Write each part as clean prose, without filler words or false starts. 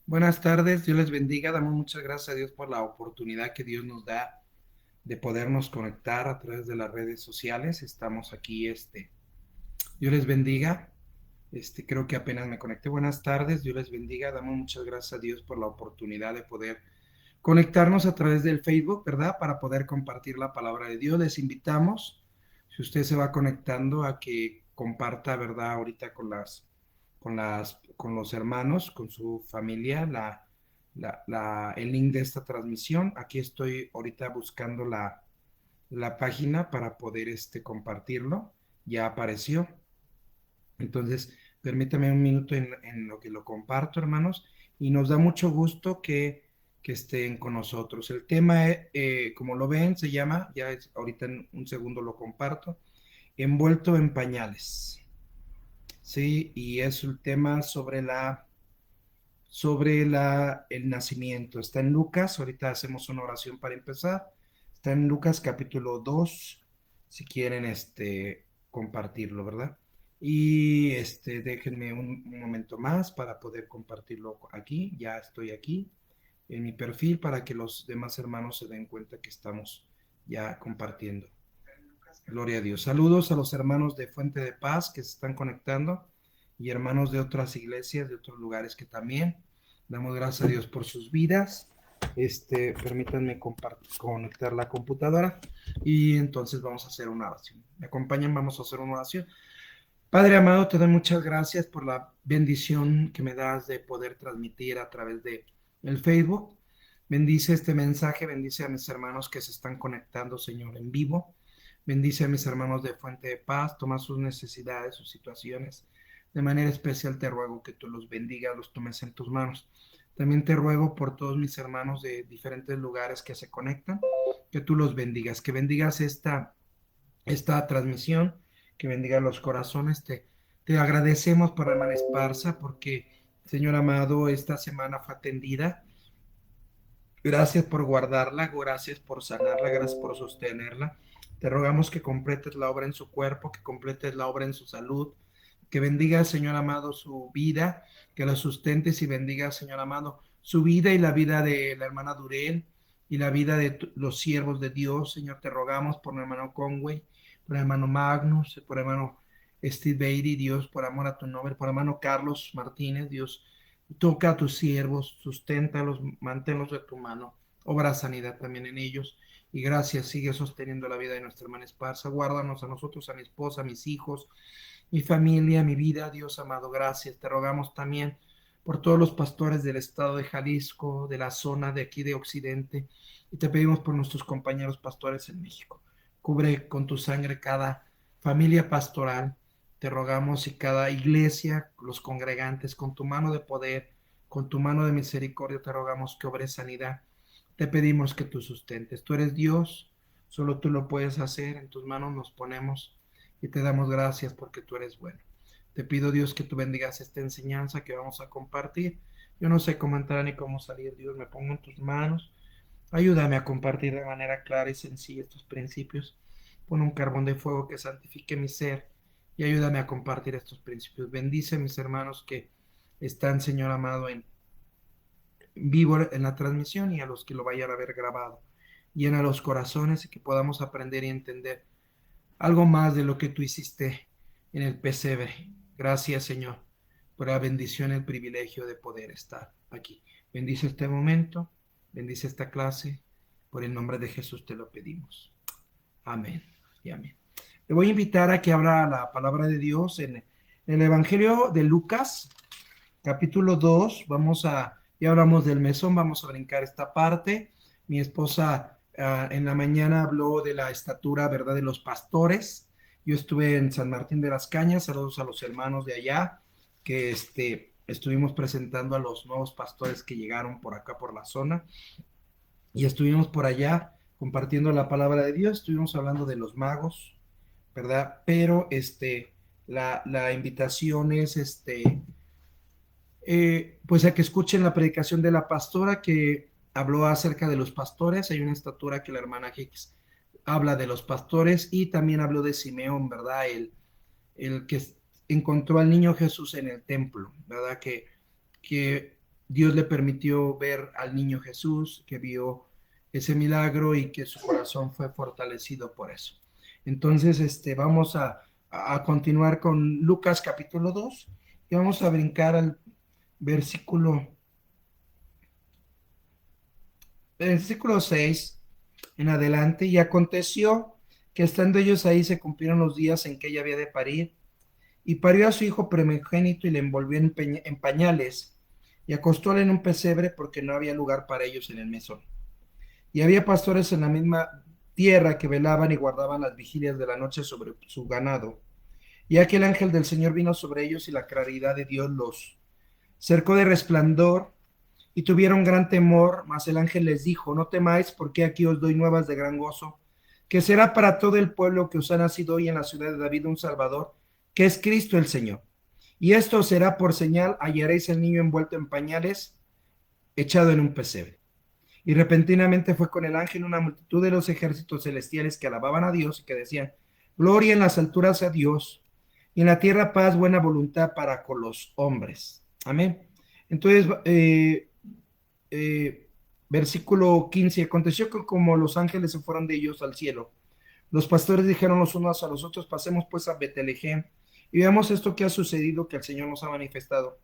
Buenas tardes, Dios les bendiga. Damos muchas gracias a Dios por la oportunidad que Dios nos da de podernos conectar a través de las redes sociales. Estamos aquí, Dios les bendiga. Creo que apenas me conecté. Buenas tardes, Dios les bendiga. Damos muchas gracias a Dios por la oportunidad de poder conectarnos a través del Facebook, ¿verdad? Para poder compartir la palabra de Dios. Les invitamos, si usted se va conectando, a que comparta, ¿verdad? Ahorita con los hermanos, con su familia, el link de esta transmisión. Aquí estoy ahorita buscando la página para poder compartirlo. Ya apareció. Entonces, permítame un minuto en lo que lo comparto, hermanos, y nos da mucho gusto que estén con nosotros. El tema, como lo ven, se llama, ahorita en un segundo lo comparto, envuelto en pañales. Sí, y es el tema el nacimiento. Está en Lucas, ahorita hacemos una oración para empezar. Está en Lucas capítulo 2 si quieren compartirlo, ¿verdad? Y déjenme un momento más para poder compartirlo aquí. Ya estoy aquí en mi perfil para que los demás hermanos se den cuenta que estamos ya compartiendo. Gloria a Dios. Saludos a los hermanos de Fuente de Paz que se están conectando y hermanos de otras iglesias, de otros lugares que también. Damos gracias a Dios por sus vidas. Permítanme conectar la computadora y entonces vamos a hacer una oración. ¿Me acompañan? Vamos a hacer una oración. Padre amado, te doy muchas gracias por la bendición que me das de poder transmitir a través de el Facebook. Bendice este mensaje, bendice a mis hermanos que se están conectando, Señor, en vivo. Bendice a mis hermanos de Fuente de Paz, toma sus necesidades, sus situaciones. De manera especial te ruego que tú los bendigas, los tomes en tus manos. También te ruego por todos mis hermanos de diferentes lugares que se conectan, que tú los bendigas, que bendigas esta transmisión, que bendiga los corazones. Te agradecemos por hermana Esparza, porque, Señor amado, esta semana fue atendida. Gracias por guardarla, gracias por sanarla, gracias por sostenerla. Te rogamos que completes la obra en su cuerpo, que completes la obra en su salud, que bendiga, Señor amado, su vida, que la sustentes y bendiga, Señor amado, su vida y la vida de la hermana Durel y la vida de los siervos de Dios. Señor, te rogamos por el hermano Conway, por el hermano Magnus, por el hermano Steve Beatty, Dios, por amor a tu nombre, por el hermano Carlos Martínez, Dios, toca a tus siervos, susténtalos, manténlos de tu mano, obra sanidad también en ellos. Y gracias, sigue sosteniendo la vida de nuestra hermana Esparza. Guárdanos a nosotros, a mi esposa, a mis hijos, mi familia, mi vida, Dios amado, gracias. Te rogamos también por todos los pastores del estado de Jalisco, de la zona de aquí de Occidente, y te pedimos por nuestros compañeros pastores en México. Cubre con tu sangre cada familia pastoral, te rogamos, y cada iglesia, los congregantes, con tu mano de poder, con tu mano de misericordia, te rogamos que obres sanidad. Te pedimos que tú sustentes. Tú eres Dios, solo tú lo puedes hacer. En tus manos nos ponemos y te damos gracias porque tú eres bueno. Te pido, Dios, que tú bendigas esta enseñanza que vamos a compartir. Yo no sé cómo entrar ni cómo salir, Dios, me pongo en tus manos. Ayúdame a compartir de manera clara y sencilla estos principios. Pon un carbón de fuego que santifique mi ser y ayúdame a compartir estos principios. Bendice a mis hermanos que están, Señor amado, en vivo en la transmisión y a los que lo vayan a ver grabado. Llena los corazones y que podamos aprender y entender algo más de lo que tú hiciste en el pesebre. Gracias, Señor, por la bendición y el privilegio de poder estar aquí. Bendice este momento, bendice esta clase. Por el nombre de Jesús te lo pedimos. Amén y amén. Le voy a invitar a que abra la palabra de Dios en el Evangelio de Lucas, capítulo 2. Ya hablamos del mesón, vamos a brincar esta parte. Mi esposa en la mañana habló de la estatura, ¿verdad?, de los pastores. Yo estuve en San Martín de las Cañas, saludos a los hermanos de allá, que estuvimos presentando a los nuevos pastores que llegaron por acá, por la zona, y estuvimos por allá compartiendo la palabra de Dios, estuvimos hablando de los magos, ¿verdad? Pero la invitación es pues a que escuchen la predicación de la pastora que habló acerca de los pastores. Hay una estatura que la hermana Hicks habla de los pastores y también habló de Simeón, ¿verdad? El que encontró al niño Jesús en el templo, ¿verdad? Que Dios le permitió ver al niño Jesús, que vio ese milagro y que su corazón fue fortalecido por eso. Entonces, vamos a continuar con Lucas capítulo 2 y vamos a brincar al versículo, versículo 6 en adelante. Y aconteció que estando ellos ahí se cumplieron los días en que ella había de parir, y parió a su hijo primogénito y le envolvió en pañales y acostóle en un pesebre porque no había lugar para ellos en el mesón. Y había pastores en la misma tierra que velaban y guardaban las vigilias de la noche sobre su ganado. Y aquel ángel del Señor vino sobre ellos y la claridad de Dios los cercó de resplandor y tuvieron gran temor, mas el ángel les dijo, no temáis, porque aquí os doy nuevas de gran gozo, que será para todo el pueblo que os ha nacido hoy en la ciudad de David un Salvador, que es Cristo el Señor. Y esto será por señal, hallaréis el niño envuelto en pañales, echado en un pesebre. Y repentinamente fue con el ángel una multitud de los ejércitos celestiales que alababan a Dios y que decían, gloria en las alturas a Dios, y en la tierra paz, buena voluntad para con los hombres. Amén. Entonces, versículo 15, aconteció que como los ángeles se fueron de ellos al cielo, los pastores dijeron los unos a los otros, pasemos pues a Betlehem y veamos esto que ha sucedido, que el Señor nos ha manifestado.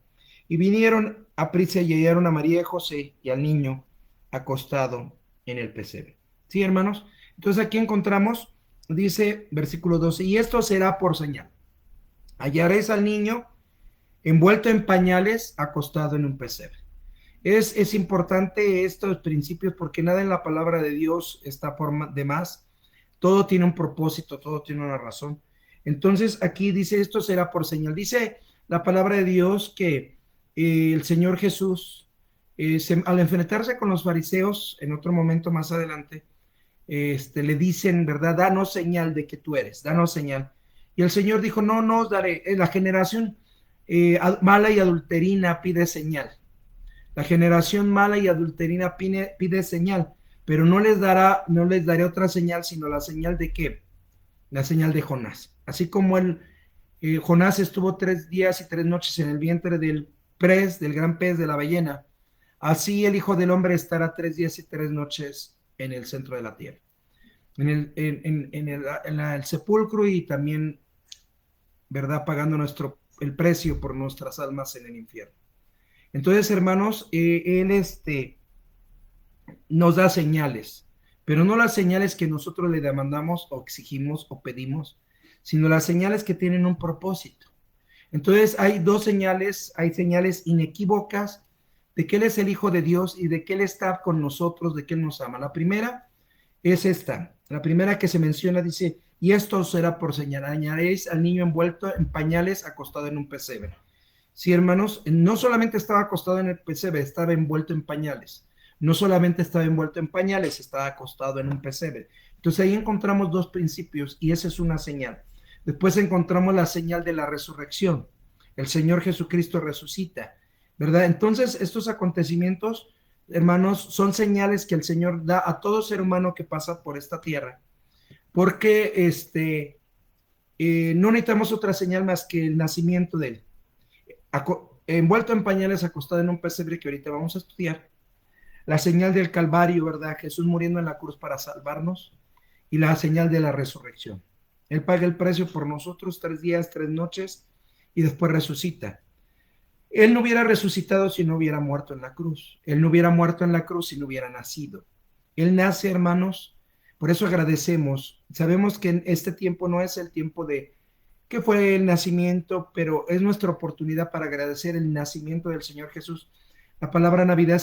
Y vinieron a prisa y hallaron a María y José y al niño acostado en el pesebre. ¿Sí, hermanos? Entonces aquí encontramos, dice versículo 12, y esto será por señal. Hallaréis al niño envuelto en pañales, acostado en un pesebre. Es importante estos principios porque nada en la palabra de Dios está por demás. Todo tiene un propósito, todo tiene una razón. Entonces aquí dice, esto será por señal. Dice la palabra de Dios que el Señor Jesús, al enfrentarse con los fariseos, en otro momento más adelante, le dicen, ¿verdad? Danos señal de que tú eres, danos señal. Y el Señor dijo, no, no os daré. La generación mala y adulterina pide señal. La generación mala y adulterina pide señal, pero no les daré otra señal, sino la señal de qué? La señal de Jonás. Así como Jonás estuvo 3 días y 3 noches en el vientre del gran pez de la ballena, así el Hijo del Hombre estará 3 días y 3 noches en el centro de la tierra, en el sepulcro y también, ¿verdad? Pagando el precio por nuestras almas en el infierno. Entonces, hermanos, él nos da señales, pero no las señales que nosotros le demandamos o exigimos o pedimos, sino las señales que tienen un propósito. Entonces, hay señales inequívocas de que Él es el Hijo de Dios y de que Él está con nosotros, de que Él nos ama. La primera es esta, la primera que se menciona dice, y esto será por señal, añadiréis al niño envuelto en pañales, acostado en un pesebre. Sí, hermanos, no solamente estaba acostado en el pesebre, estaba envuelto en pañales. No solamente estaba envuelto en pañales, estaba acostado en un pesebre. Entonces ahí encontramos dos principios y esa es una señal. Después encontramos la señal de la resurrección. El Señor Jesucristo resucita, ¿verdad? Entonces estos acontecimientos, hermanos, son señales que el Señor da a todo ser humano que pasa por esta tierra. Porque no necesitamos otra señal más que el nacimiento de Él. Envuelto en pañales, acostado en un pesebre que ahorita vamos a estudiar, la señal del Calvario, ¿verdad? Jesús muriendo en la cruz para salvarnos y la señal de la resurrección. Él paga el precio por nosotros 3 días, 3 noches y después resucita. Él no hubiera resucitado si no hubiera muerto en la cruz. Él no hubiera muerto en la cruz si no hubiera nacido. Él nace, hermanos, por eso agradecemos. Sabemos que en este tiempo no es el tiempo que fue el nacimiento, pero es nuestra oportunidad para agradecer el nacimiento del Señor Jesús. La palabra Navidad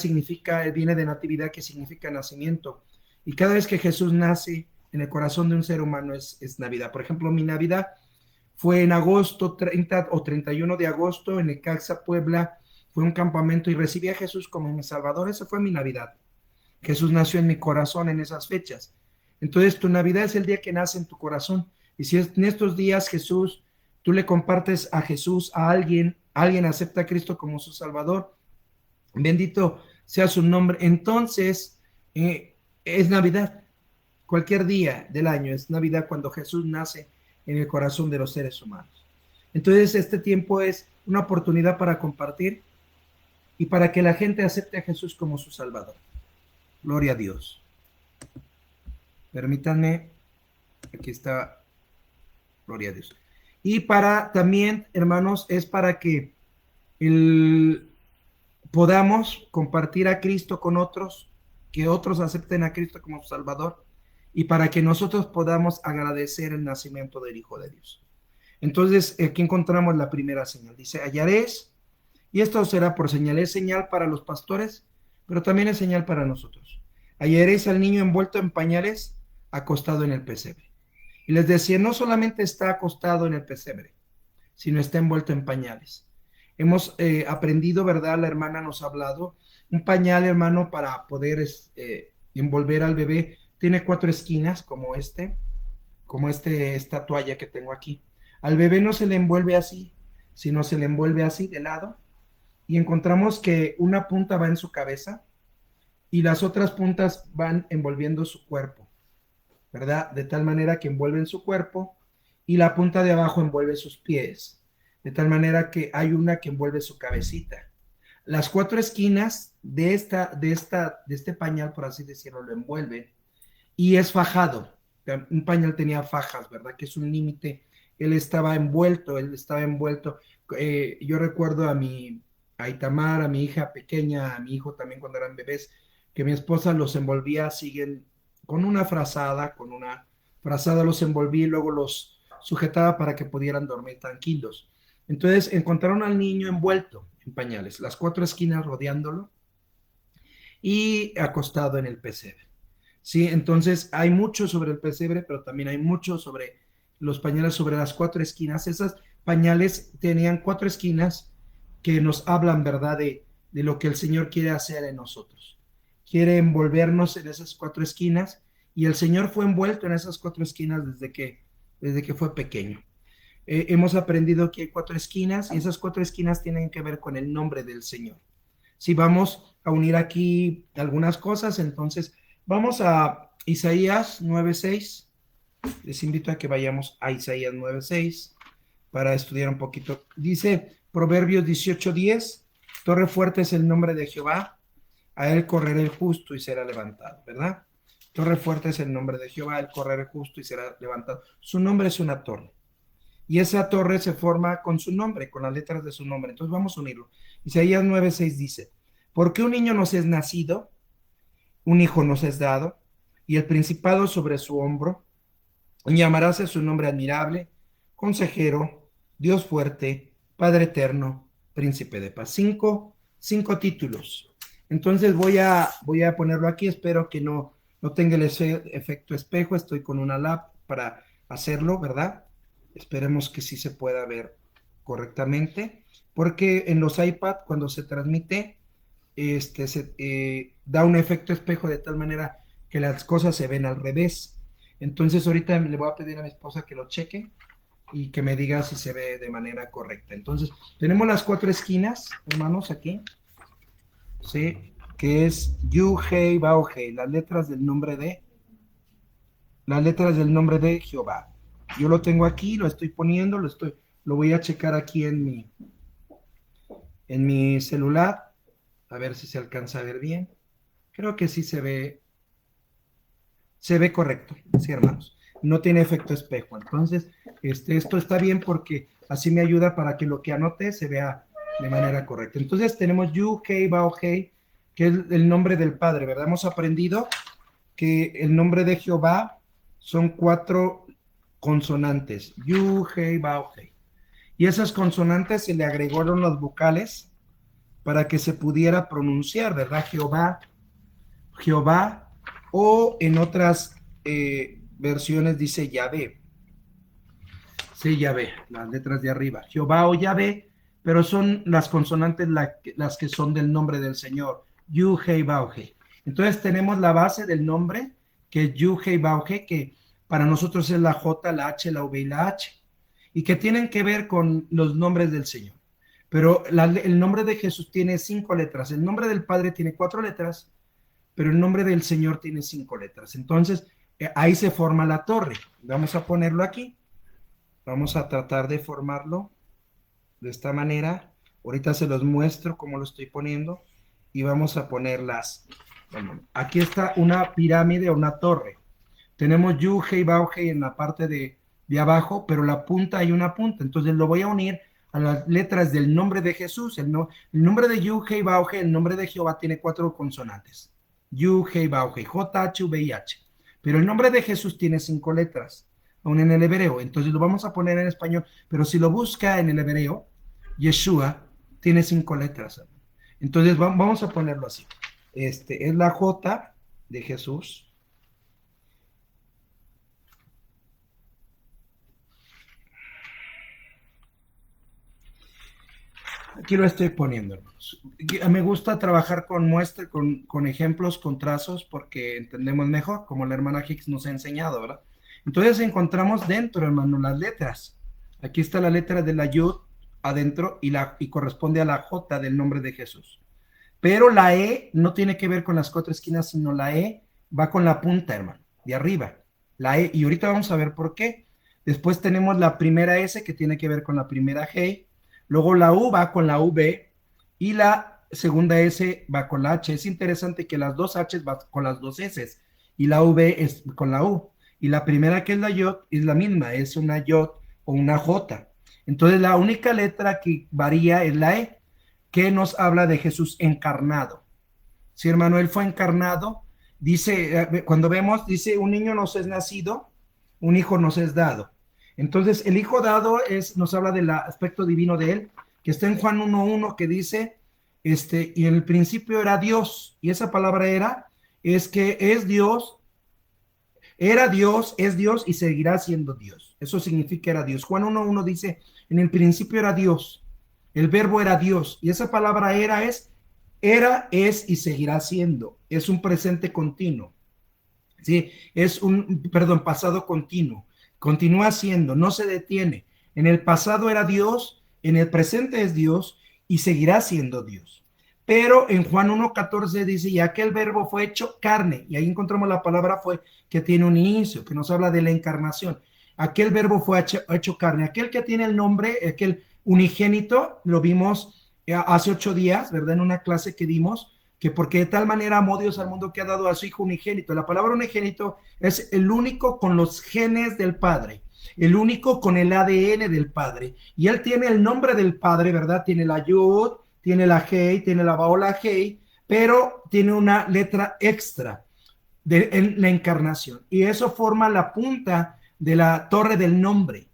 viene de natividad, que significa nacimiento. Y cada vez que Jesús nace en el corazón de un ser humano es Navidad. Por ejemplo, mi Navidad fue en agosto 30 o 31 de agosto en Necaxa, Puebla. Fue un campamento y recibí a Jesús como mi Salvador. Esa fue mi Navidad. Jesús nació en mi corazón en esas fechas. Entonces, tu Navidad es el día que nace en tu corazón. Y si en estos días tú le compartes a Jesús a alguien acepta a Cristo como su Salvador, bendito sea su nombre, entonces es Navidad. Cualquier día del año es Navidad cuando Jesús nace en el corazón de los seres humanos. Entonces este tiempo es una oportunidad para compartir y para que la gente acepte a Jesús como su Salvador. Gloria a Dios. Permítanme, aquí está, gloria a Dios. Y para también, hermanos, es para que podamos compartir a Cristo con otros, que otros acepten a Cristo como su Salvador, y para que nosotros podamos agradecer el nacimiento del Hijo de Dios. Entonces, aquí encontramos la primera señal. Dice, hallaréis, y esto será por señal, es señal para los pastores, pero también es señal para nosotros. Hallaréis al niño envuelto en pañales, acostado en el pesebre. Y les decía, no solamente está acostado en el pesebre, sino está envuelto en pañales. Hemos aprendido, ¿verdad? La hermana nos ha hablado, un pañal, hermano, para poder envolver al bebé, tiene 4 esquinas, como esta toalla que tengo aquí. Al bebé no se le envuelve así, sino se le envuelve así de lado, y encontramos que una punta va en su cabeza y las otras puntas van envolviendo su cuerpo, ¿verdad? De tal manera que envuelven su cuerpo y la punta de abajo envuelve sus pies, de tal manera que hay una que envuelve su cabecita. Las 4 esquinas de este pañal, por así decirlo, lo envuelven y es fajado. Un pañal tenía fajas, ¿verdad? Que es un límite. Él estaba envuelto. Yo recuerdo a Itamar, a mi hija pequeña, a mi hijo también cuando eran bebés, que mi esposa los envolvía, siguen con una frazada los envolvía y luego los sujetaba para que pudieran dormir tranquilos. Entonces encontraron al niño envuelto en pañales, las 4 esquinas rodeándolo y acostado en el pesebre. Sí, entonces hay mucho sobre el pesebre, pero también hay mucho sobre los pañales, sobre las 4 esquinas. Esas pañales tenían 4 esquinas que nos hablan, ¿verdad?, de lo que el Señor quiere hacer en nosotros. Quiere envolvernos en esas 4 esquinas y el Señor fue envuelto en esas 4 esquinas desde que fue pequeño. Hemos aprendido que hay 4 esquinas y esas 4 esquinas tienen que ver con el nombre del Señor. Si vamos a unir aquí algunas cosas, entonces vamos a Isaías 9:6. Les invito a que vayamos a Isaías 9:6 para estudiar un poquito. Dice Proverbios 18:10, torre fuerte es el nombre de Jehová, a él correrá el justo y será levantado, ¿verdad? Torre fuerte es el nombre de Jehová, él correrá el justo y será levantado. Su nombre es una torre. Y esa torre se forma con su nombre, con las letras de su nombre. Entonces vamos a unirlo. Isaías 9:6 dice, porque un niño nos es nacido, un hijo nos es dado, y el principado sobre su hombro, y llamaráse su nombre admirable, consejero, Dios fuerte, Padre eterno, príncipe de paz. Cinco títulos. Entonces voy a ponerlo aquí, espero que no tenga el efecto espejo, estoy con una lap para hacerlo, ¿verdad? Esperemos que sí se pueda ver correctamente, porque en los iPad cuando se transmite, da un efecto espejo de tal manera que las cosas se ven al revés. Entonces ahorita le voy a pedir a mi esposa que lo cheque y que me diga si se ve de manera correcta. Entonces tenemos las 4 esquinas, hermanos, aquí, ¿sí? Que es Yu, Hei, Bao, Hei, las letras del nombre de Jehová. Yo lo tengo aquí, lo estoy poniendo, lo voy a checar aquí en mi celular, a ver si se alcanza a ver bien. Creo que sí se ve correcto, sí, hermanos. No tiene efecto espejo. Entonces, esto está bien porque así me ayuda para que lo que anote se vea de manera correcta. Entonces, tenemos Yu, Hei, Bao, Hei, que es el nombre del Padre, ¿verdad? Hemos aprendido que el nombre de Jehová son 4 consonantes. Yu, Hei, Bao, Hei. Y esas consonantes se le agregaron las vocales para que se pudiera pronunciar, ¿verdad? Jehová, Jehová, o en otras versiones dice Yahvé. Sí, Yahvé, las letras de arriba. Jehová o Yahvé, pero son las consonantes las que son del nombre del Señor. Yu, Hei, Bao, Hei. Entonces tenemos la base del nombre, que es Yu, Hei, Bao, Hei, que para nosotros es la J, la H, la V y la H, y que tienen que ver con los nombres del Señor. Pero el nombre de Jesús tiene 5 letras, el nombre del Padre tiene 4 letras, pero el nombre del Señor tiene 5 letras. Entonces, ahí se forma la torre. Vamos a ponerlo aquí. Vamos a tratar de formarlo de esta manera Ahorita se los muestro cómo lo estoy poniendo y vamos a ponerlas. Bueno, aquí está una pirámide o una torre. Tenemos Yu, Hei, Bao, Hei en la parte de abajo, pero la punta hay una punta. Entonces lo voy a unir a las letras del nombre de Jesús. El nombre de Yu, Hei, Bao, Hei, el nombre de Jehová tiene 4 consonantes. Yu, Hei, Bao, Hei, J, H, V y H. Pero el nombre de Jesús tiene 5 letras, aún en el hebreo. Entonces lo vamos a poner en español, pero si lo busca en el hebreo, Yeshua tiene 5 letras. Entonces vamos a ponerlo así. Es la J de Jesús. Aquí lo estoy poniendo, hermanos. Me gusta trabajar con muestras, con ejemplos, con trazos, porque entendemos mejor, como la hermana Hicks nos ha enseñado, ¿verdad? Entonces encontramos dentro, hermano, las letras. Aquí está la letra de la Yud adentro y corresponde a la J del nombre de Jesús. Pero la E no tiene que ver con las 4 esquinas, sino la E va con la punta, hermano, de arriba. La E, y ahorita vamos a ver por qué. Después tenemos la primera S que tiene que ver con la primera G. Luego la U va con la V y la segunda S va con la H. Es interesante que las dos H van con las dos S y la V es con la U. Y la primera que es la J es la misma, es una J o una J. Entonces la única letra que varía es la E, que nos habla de Jesús encarnado. Sí, hermano, él fue encarnado. Dice, cuando vemos, dice, un niño nos es nacido, un hijo nos es dado. Entonces, el hijo dado nos habla del aspecto divino de él, que está en Juan 1:1, que dice, y en el principio era Dios, y esa palabra es que es Dios, era Dios, es Dios y seguirá siendo Dios. Eso significa era Dios. Juan 1:1 dice, en el principio era Dios, el verbo era Dios, y esa palabra era, es y seguirá siendo. Es un presente continuo. ¿Sí? Es un, perdón, pasado continuo. Continúa siendo, no se detiene. En el pasado era Dios, en el presente es Dios y seguirá siendo Dios. Pero en Juan 1:14 dice, y aquel verbo fue hecho carne, y ahí encontramos la palabra fue, que tiene un inicio, que nos habla de la encarnación. Aquel verbo fue hecho carne, aquel que tiene el nombre, aquel unigénito, lo vimos hace 8 días, ¿verdad? En una clase que dimos, que porque de tal manera amó Dios al mundo que ha dado a su Hijo unigénito. La palabra unigénito es el único con los genes del Padre, el único con el ADN del Padre. Y él tiene el nombre del Padre, ¿verdad? Tiene la Yud, tiene la Hei, tiene la Bao, la Hei, pero tiene una letra extra en la encarnación. Y eso forma la punta de la torre del nombre,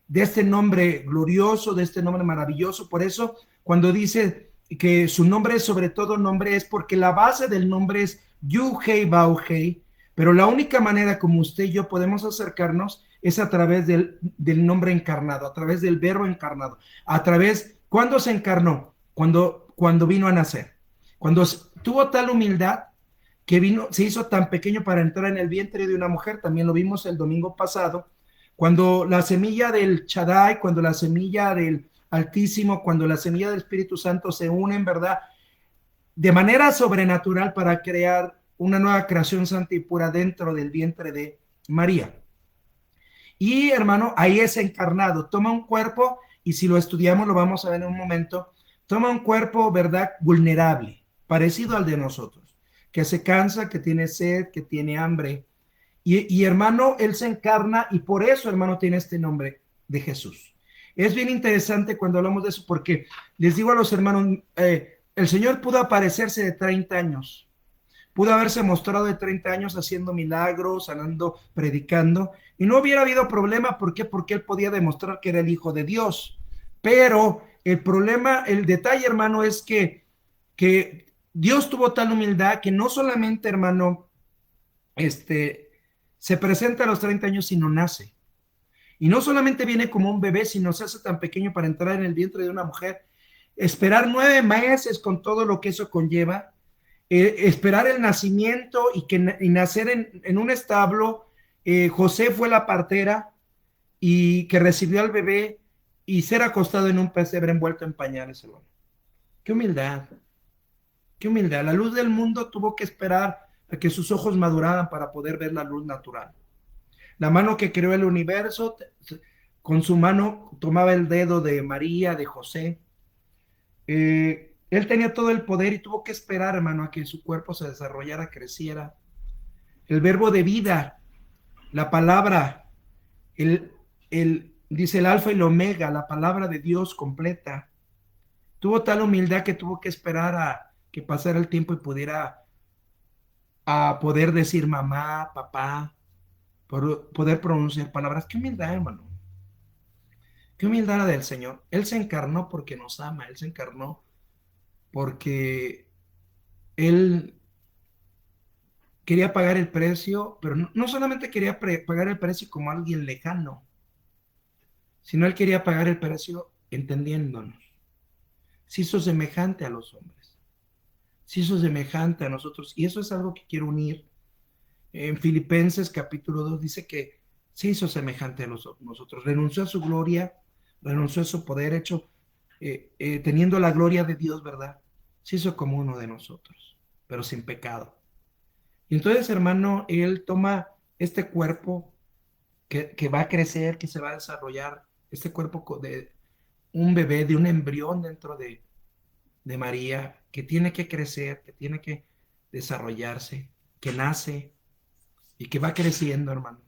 de este nombre glorioso, de este nombre maravilloso. Por eso, cuando dice que su nombre sobre todo nombre es porque la base del nombre es Yu Hei Bao Hei, pero la única manera como usted y yo podemos acercarnos es a través del nombre encarnado, a través del verbo encarnado, a través, ¿cuándo se encarnó? Cuando vino a nacer, cuando tuvo tal humildad que vino, se hizo tan pequeño para entrar en el vientre de una mujer, también lo vimos el domingo pasado, cuando la semilla del Shaddai, cuando la semilla del Altísimo, cuando la semilla del Espíritu Santo se unen, ¿verdad? De manera sobrenatural para crear una nueva creación santa y pura dentro del vientre de María. Y hermano, ahí es encarnado, toma un cuerpo, y si lo estudiamos lo vamos a ver en un momento, toma un cuerpo, ¿verdad? Vulnerable, parecido al de nosotros, que se cansa, que tiene sed, que tiene hambre. Y hermano, él se encarna y por eso, hermano, tiene este nombre de Jesús. Es bien interesante cuando hablamos de eso porque les digo a los hermanos, el Señor pudo aparecerse de 30 años, pudo haberse mostrado de 30 años haciendo milagros, sanando, predicando, y no hubiera habido problema. ¿Por qué? Porque él podía demostrar que era el Hijo de Dios. Pero el problema, el detalle, hermano, es que Dios tuvo tal humildad que no solamente, hermano, se presenta a los 30 años, sino nace. Y no solamente viene como un bebé, sino se hace tan pequeño para entrar en el vientre de una mujer, esperar 9 meses con todo lo que eso conlleva, esperar el nacimiento y nacer en un establo. José fue la partera y que recibió al bebé y ser acostado en un pesebre envuelto en pañales, hermano. Qué humildad, qué humildad. La luz del mundo tuvo que esperar a que sus ojos maduraran para poder ver la luz natural. La mano que creó el universo, con su mano tomaba el dedo de María, de José, Él tenía todo el poder y tuvo que esperar, hermano, a que su cuerpo se desarrollara, creciera. El verbo de vida, la palabra, dice el alfa y el omega, la palabra de Dios completa. Tuvo tal humildad que tuvo que esperar a que pasara el tiempo y pudiera a poder decir mamá, papá, por poder pronunciar palabras. Qué humildad, hermano. Qué humildad la del Señor. Él se encarnó porque nos ama. Él se encarnó porque Él quería pagar el precio, pero no solamente quería pagar el precio como alguien lejano, sino Él quería pagar el precio entendiéndonos. Se hizo semejante a los hombres. Se hizo semejante a nosotros. Y eso es algo que quiero unir. En Filipenses capítulo 2 dice que se hizo semejante a nosotros. Renunció a su gloria, renunció a su poder, hecho, teniendo la gloria de Dios, ¿verdad? Se hizo como uno de nosotros, pero sin pecado. Y entonces, hermano, Él toma este cuerpo que va a crecer, que se va a desarrollar, este cuerpo de un bebé, de un embrión dentro de María, que tiene que crecer, que tiene que desarrollarse, que nace y que va creciendo, hermano.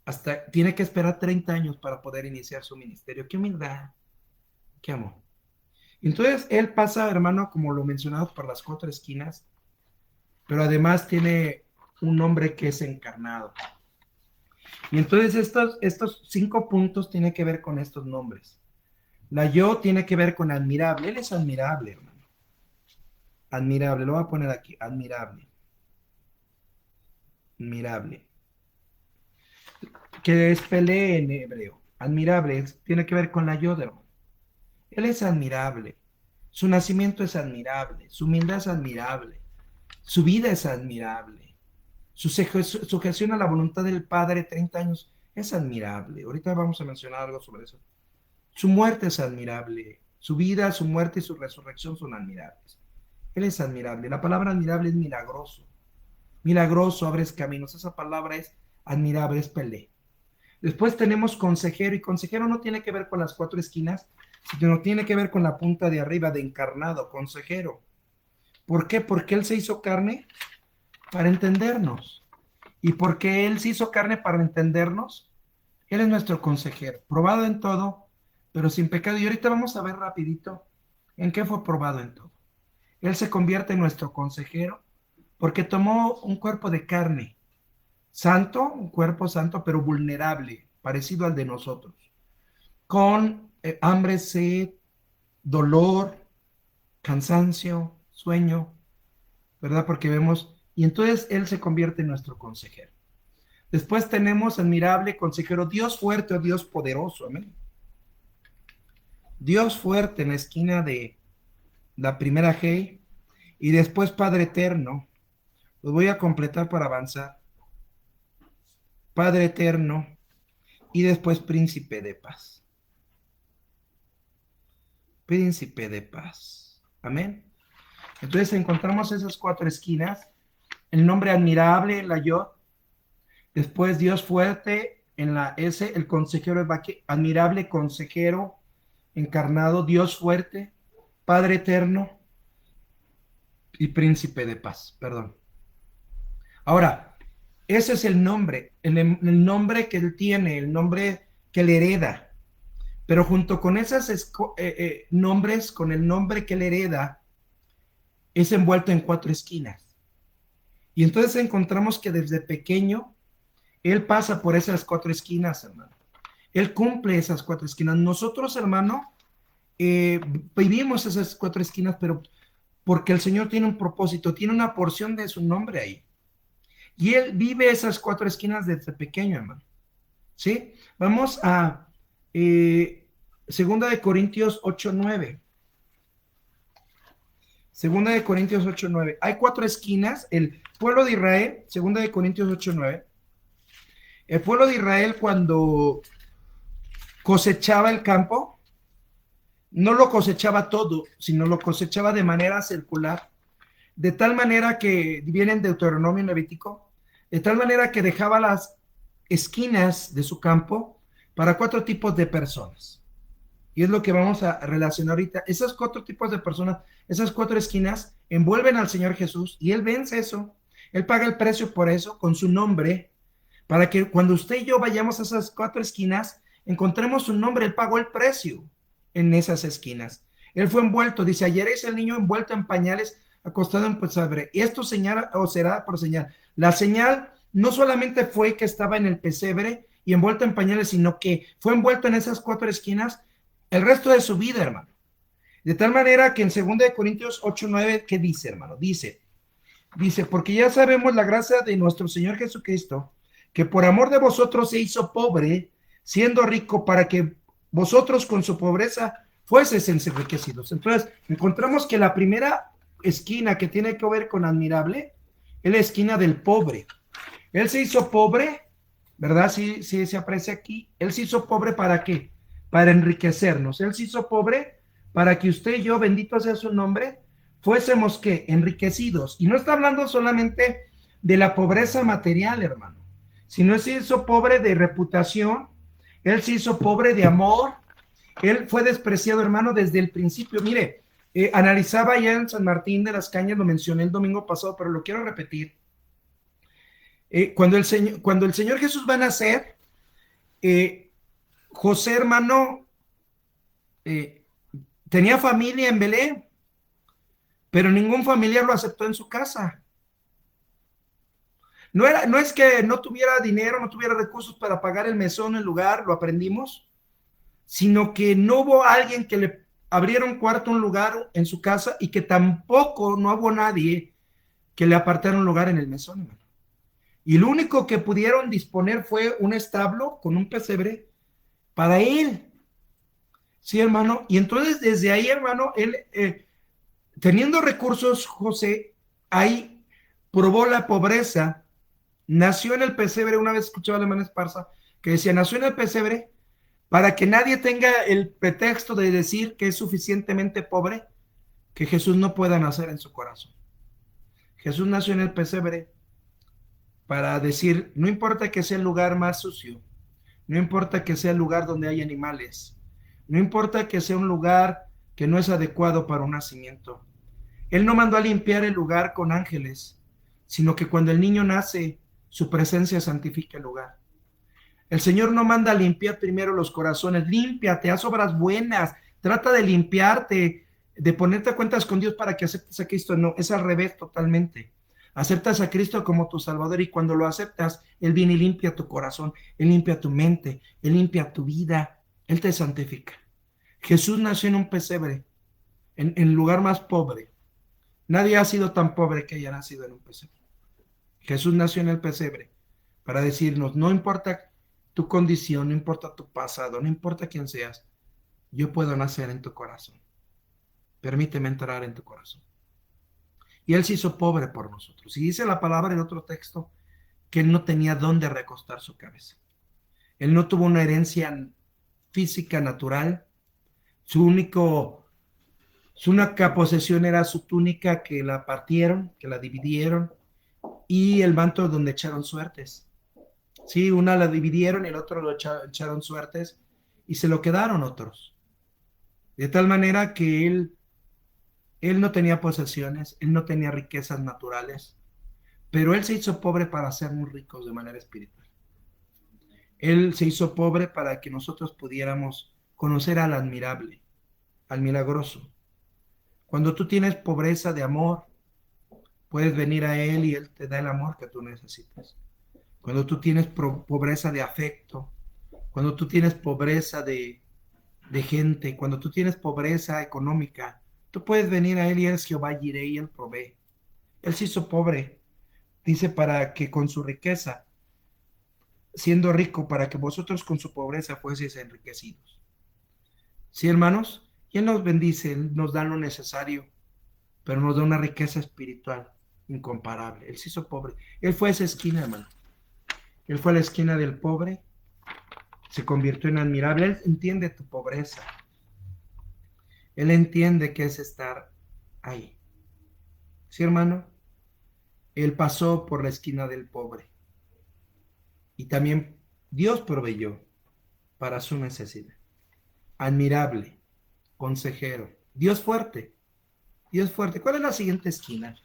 Hasta tiene que esperar 30 años para poder iniciar su ministerio. Qué humildad, qué amor. Entonces, él pasa, hermano, como lo mencionamos, por las cuatro esquinas, pero además tiene un nombre que es encarnado. Y entonces estos 5 puntos tienen que ver con estos nombres. La yo tiene que ver con admirable. Él es admirable, hermano. Admirable, lo voy a poner aquí, admirable. Admirable. Que es Pelé en hebreo. Admirable, tiene que ver con la yo, hermano. Él es admirable. Su nacimiento es admirable. Su humildad es admirable. Su vida es admirable. Su sujeción a la voluntad del Padre, 30 años, es admirable. Ahorita vamos a mencionar algo sobre eso. Su muerte es admirable. Su vida, su muerte y su resurrección son admirables. Él es admirable. La palabra admirable es milagroso. Milagroso, abres caminos. Esa palabra es admirable, es Pelé. Después tenemos consejero, y consejero no tiene que ver con las cuatro esquinas, sino tiene que ver con la punta de arriba de encarnado, consejero. ¿Por qué? Porque Él se hizo carne para entendernos. ¿Y porque Él se hizo carne para entendernos? Él es nuestro consejero, probado en todo, pero sin pecado. Y ahorita vamos a ver rapidito en qué fue probado en todo. Él se convierte en nuestro consejero porque tomó un cuerpo de carne, santo, un cuerpo santo, pero vulnerable, parecido al de nosotros, con hambre, sed, dolor, cansancio, sueño, ¿verdad? Porque vemos, y entonces Él se convierte en nuestro consejero. Después tenemos admirable consejero, Dios fuerte o Dios poderoso, amén. Dios fuerte en la esquina de la primera G, y después Padre eterno. Los voy a completar para avanzar. Padre eterno, y después príncipe de paz. Príncipe de paz. Amén. Entonces encontramos esas cuatro esquinas. El nombre admirable en la Yod. Después Dios fuerte en la S. El consejero admirable, consejero encarnado. Dios fuerte. Padre eterno. Y príncipe de paz. Perdón. Ahora, ese es el nombre. El nombre que él tiene. El nombre que él hereda. Pero junto con esos nombres, con el nombre que él hereda, es envuelto en cuatro esquinas. Y entonces encontramos que desde pequeño, él pasa por esas cuatro esquinas, hermano. Él cumple esas cuatro esquinas. Nosotros, hermano, vivimos esas cuatro esquinas, pero porque el Señor tiene un propósito, tiene una porción de su nombre ahí. Y él vive esas cuatro esquinas desde pequeño, hermano. ¿Sí? Vamos a Segunda de Corintios 8:9. Segunda de Corintios 8:9. Hay cuatro esquinas. El pueblo de Israel, Segunda de Corintios 8:9. El pueblo de Israel cuando cosechaba el campo, no lo cosechaba todo, sino lo cosechaba de manera circular, de tal manera que, viene en Deuteronomio Levítico, de tal manera que dejaba las esquinas de su campo para cuatro tipos de personas. Y es lo que vamos a relacionar ahorita. Esos cuatro tipos de personas, esas cuatro esquinas, envuelven al Señor Jesús y Él vence eso. Él paga el precio por eso con su nombre, para que cuando usted y yo vayamos a esas cuatro esquinas, encontremos su nombre. Él pagó el precio en esas esquinas. Él fue envuelto, dice, ayer es el niño envuelto en pañales, acostado en pesebre. Y esto señala o será por señal. La señal no solamente fue que estaba en el pesebre y envuelto en pañales, sino que fue envuelto en esas cuatro esquinas el resto de su vida, hermano. De tal manera que en 2 Corintios 8:9, ¿qué dice, hermano? Dice, porque ya sabemos la gracia de nuestro Señor Jesucristo, que por amor de vosotros se hizo pobre, siendo rico, para que vosotros con su pobreza fueseis enriquecidos. Entonces, encontramos que la primera esquina que tiene que ver con admirable es la esquina del pobre. Él se hizo pobre, ¿verdad? Sí, sí, se aprecia aquí. Él se hizo pobre ¿para qué? Para enriquecernos. Él se hizo pobre para que usted y yo, bendito sea su nombre, fuésemos ¿qué? Enriquecidos. Y no está hablando solamente de la pobreza material, hermano, sino se hizo pobre de reputación. Él se hizo pobre de amor. Él fue despreciado, hermano, desde el principio. Mire, analizaba ya en San Martín de las Cañas, lo mencioné el domingo pasado, pero lo quiero repetir. Cuando el Señor Jesús va a nacer, José, hermano, eh, tenía familia en Belén, pero ningún familiar lo aceptó en su casa. No es que no tuviera dinero, no tuviera recursos para pagar el mesón, el lugar, lo aprendimos, sino que no hubo alguien que le abriera un cuarto, un lugar en su casa, y que tampoco no hubo nadie que le apartara un lugar en el mesón, hermano. Y lo único que pudieron disponer fue un establo con un pesebre para él. Sí, hermano. Y entonces desde ahí, hermano, él, teniendo recursos, José, ahí probó la pobreza. Nació en el pesebre. Una vez escuchaba a la hermana Esparza que decía, nació en el pesebre para que nadie tenga el pretexto de decir que es suficientemente pobre, que Jesús no pueda nacer en su corazón. Jesús nació en el pesebre para decir, no importa que sea el lugar más sucio, no importa que sea el lugar donde hay animales, no importa que sea un lugar que no es adecuado para un nacimiento. Él no mandó a limpiar el lugar con ángeles, sino que cuando el niño nace, su presencia santifica el lugar. El Señor no manda a limpiar primero los corazones, límpiate, haz obras buenas, trata de limpiarte, de ponerte a cuentas con Dios para que aceptes a Cristo. No, es al revés totalmente. Aceptas a Cristo como tu Salvador y cuando lo aceptas, Él viene y limpia tu corazón, Él limpia tu mente, Él limpia tu vida, Él te santifica. Jesús nació en un pesebre, en el lugar más pobre. Nadie ha sido tan pobre que haya nacido en un pesebre. Jesús nació en el pesebre para decirnos, no importa tu condición, no importa tu pasado, no importa quién seas, yo puedo nacer en tu corazón. Permíteme entrar en tu corazón. Y Él se hizo pobre por nosotros. Y dice la palabra en otro texto que Él no tenía dónde recostar su cabeza. Él no tuvo una herencia física natural. Su única posesión era su túnica que la partieron, que la dividieron, y el manto donde echaron suertes. Sí, una la dividieron y el otro lo echaron suertes y se lo quedaron otros. De tal manera que él no tenía posesiones, él no tenía riquezas naturales, pero él se hizo pobre para ser muy ricos de manera espiritual. Él se hizo pobre para que nosotros pudiéramos conocer al admirable, al milagroso. Cuando tú tienes pobreza de amor, puedes venir a Él y Él te da el amor que tú necesitas. Cuando tú tienes pobreza de afecto, cuando tú tienes pobreza de gente, cuando tú tienes pobreza económica, tú puedes venir a Él y Él es Jehová Jireh y Él provee. Él se hizo pobre, dice, para que con su riqueza, siendo rico, para que vosotros con su pobreza fueseis enriquecidos. ¿Sí, hermanos? Y Él nos bendice, Él nos da lo necesario, pero nos da una riqueza espiritual incomparable. Él se hizo pobre. Él fue a esa esquina, hermano. Él fue a la esquina del pobre, se convirtió en admirable. Él entiende tu pobreza. Él entiende que es estar ahí. ¿Sí, hermano? Él pasó por la esquina del pobre. Y también Dios proveyó para su necesidad. admirable, consejero, Dios fuerte, Dios fuerte. ¿Cuál es la siguiente esquina?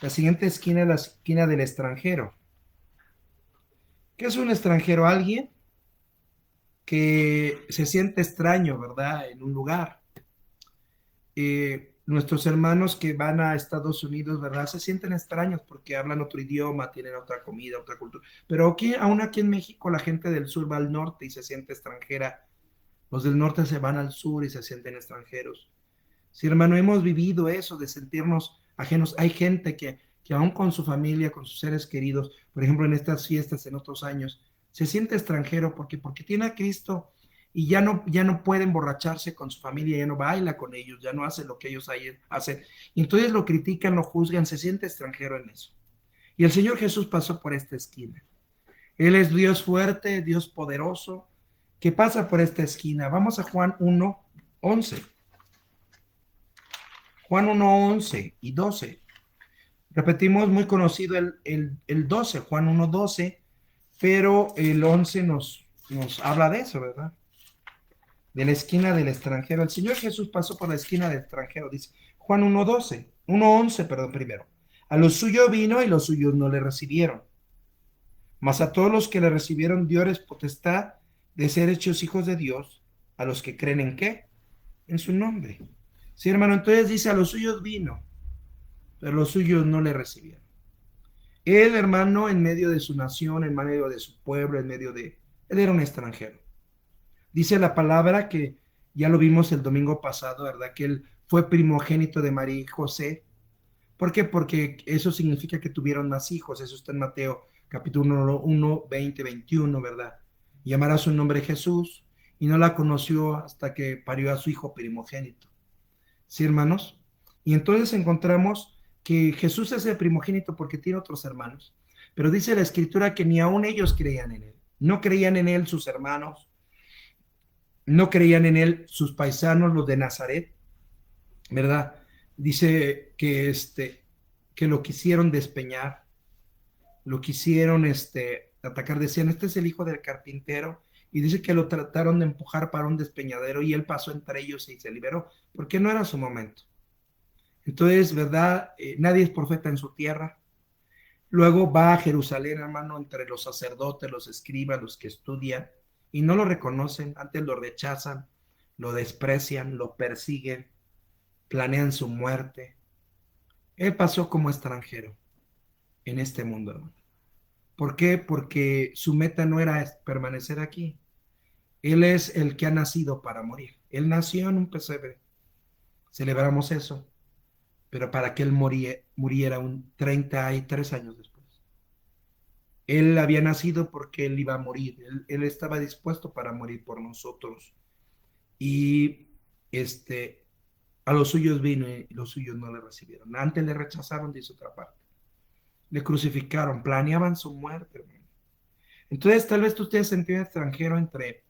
La siguiente esquina es la esquina del extranjero. ¿Qué es un extranjero? Alguien que se siente extraño, ¿verdad? En un lugar. Nuestros hermanos que van a Estados Unidos, ¿verdad? Se sienten extraños porque hablan otro idioma, tienen otra comida, otra cultura. Pero aquí, aún aquí en México, la gente del sur va al norte y se siente extranjera. Los del norte se van al sur y se sienten extranjeros. Sí, hermano, hemos vivido eso de sentirnos ajenos. Hay gente que aún con su familia, con sus seres queridos, por ejemplo, en estas fiestas, en otros años, se siente extranjero porque tiene a Cristo y ya no puede emborracharse con su familia, ya no baila con ellos, ya no hace lo que ellos hacen. Y entonces lo critican, lo juzgan, se siente extranjero en eso. Y el Señor Jesús pasó por esta esquina. Él es Dios fuerte, Dios poderoso, que pasa por esta esquina. Vamos a Juan 1:11. Juan 1:11 y 12. Repetimos, muy conocido el 12, Juan 1:12, pero el 11 nos habla de eso, ¿verdad? De la esquina del extranjero. El Señor Jesús pasó por la esquina del extranjero, dice Juan 1:11, perdón, primero. A los suyos vino y los suyos no le recibieron. Mas a todos los que le recibieron, dióles potestad de ser hechos hijos de Dios, a los que creen en qué, en su nombre. Sí, hermano, entonces dice, a los suyos vino, pero los suyos no le recibieron. Él, hermano, en medio de su nación, en medio de su pueblo, él era un extranjero. Dice la palabra que ya lo vimos el domingo pasado, ¿verdad? Que él fue primogénito de María y José. ¿Por qué? Porque eso significa que tuvieron más hijos. Eso está en Mateo capítulo 1, 20, 21, ¿verdad? Llamará su nombre Jesús y no la conoció hasta que parió a su hijo primogénito. ¿Sí, hermanos? Y entonces encontramos que Jesús es el primogénito porque tiene otros hermanos. Pero dice la escritura que ni aun ellos creían en él. No creían en él sus hermanos, no creían en él sus paisanos, los de Nazaret, ¿verdad? Dice que lo quisieron despeñar, lo quisieron atacar, decían, este es el hijo del carpintero, y dice que lo trataron de empujar para un despeñadero y él pasó entre ellos y se liberó, porque no era su momento. Entonces, ¿verdad? Nadie es profeta en su tierra. Luego va a Jerusalén, hermano, entre los sacerdotes, los escribas, los que estudian, y no lo reconocen, antes lo rechazan, lo desprecian, lo persiguen, planean su muerte. Él pasó como extranjero en este mundo, hermano. ¿Por qué? Porque su meta no era permanecer aquí. Él es el que ha nacido para morir. Él nació en un pesebre. Celebramos eso, pero para que él muriera 33 años después. Él había nacido porque él iba a morir. Él estaba dispuesto para morir por nosotros. Y a los suyos vino y los suyos no le recibieron. Antes le rechazaron, dice otra parte. Le crucificaron, planeaban su muerte, hermano. Entonces, tal vez tú estés sentido extranjero entre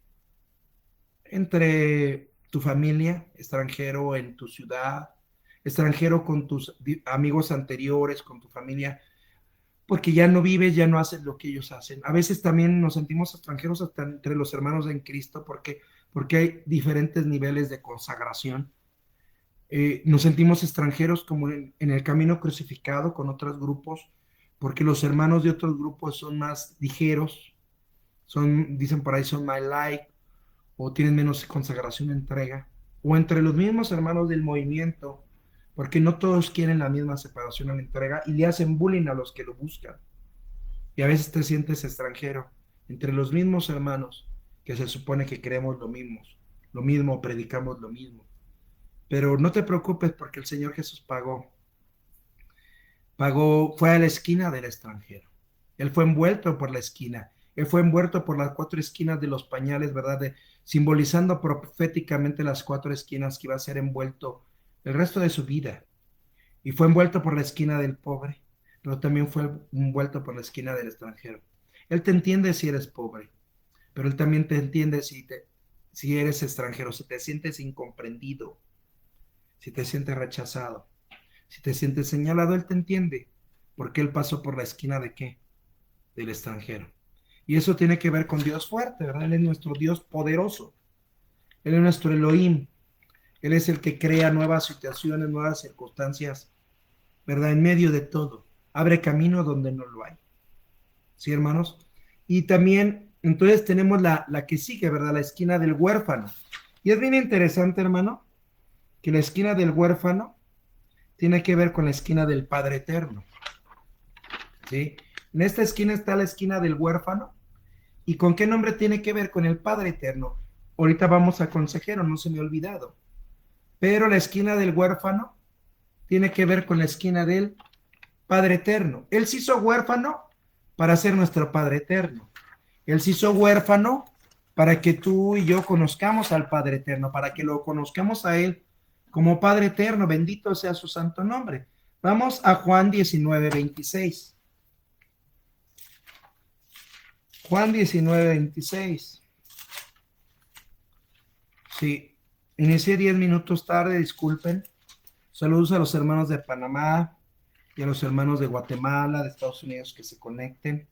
tu familia, extranjero en tu ciudad, extranjero con tus amigos anteriores, con tu familia, porque ya no vives, ya no haces lo que ellos hacen. A veces también nos sentimos extranjeros hasta entre los hermanos en Cristo, porque hay diferentes niveles de consagración. Nos sentimos extranjeros como en el camino crucificado con otros grupos, porque los hermanos de otros grupos son más ligeros, dicen por ahí, son my like, o tienen menos consagración, entrega, o entre los mismos hermanos del movimiento, porque no todos quieren la misma separación a la entrega y le hacen bullying a los que lo buscan. Y a veces te sientes extranjero entre los mismos hermanos que se supone que creemos lo mismo, predicamos lo mismo. Pero no te preocupes porque el Señor Jesús fue a la esquina del extranjero. Él fue envuelto por la esquina. Él fue envuelto por las cuatro esquinas de los pañales, ¿verdad? Simbolizando proféticamente las cuatro esquinas que iba a ser envuelto el resto de su vida. Y fue envuelto por la esquina del pobre, pero también fue envuelto por la esquina del extranjero. Él te entiende si eres pobre, pero él también te entiende si eres extranjero, si te sientes incomprendido, si te sientes rechazado, si te sientes señalado, él te entiende, porque él pasó por la esquina de qué? Del extranjero. Y eso tiene que ver con Dios fuerte, ¿verdad? Él es nuestro Dios poderoso. Él es nuestro Elohim. Él es el que crea nuevas situaciones, nuevas circunstancias, ¿verdad? En medio de todo. Abre camino donde no lo hay. ¿Sí, hermanos? Y también, entonces tenemos la que sigue, ¿verdad? La esquina del huérfano. Y es bien interesante, hermano, que la esquina del huérfano tiene que ver con la esquina del Padre Eterno. ¿Sí? En esta esquina está la esquina del huérfano. ¿Y con qué nombre tiene que ver? Con el Padre Eterno. Ahorita vamos a consejero, no se me ha olvidado. Pero la esquina del huérfano tiene que ver con la esquina del Padre Eterno. Él se hizo huérfano para ser nuestro Padre Eterno. Él se hizo huérfano para que tú y yo conozcamos al Padre Eterno, para que lo conozcamos a Él como Padre Eterno. Bendito sea su santo nombre. Vamos a Juan 19:26. Juan 19:26. Sí, inicié 10 minutos tarde, disculpen. Saludos a los hermanos de Panamá y a los hermanos de Guatemala, de Estados Unidos que se conecten,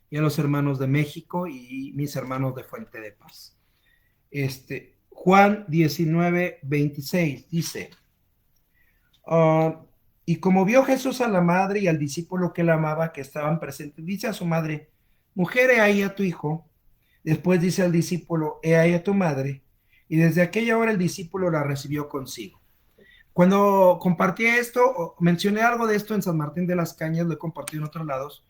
y a los hermanos de México y mis hermanos de Fuente de Paz. Juan 19:26 dice, y como vio Jesús a la madre y al discípulo que la amaba, que estaban presentes, dice a su madre, mujer, he ahí a tu hijo. Después dice al discípulo, he ahí a tu madre. Y desde aquella hora el discípulo la recibió consigo. Cuando compartí esto, mencioné algo de esto en San Martín de las Cañas, lo he compartido en otros lados,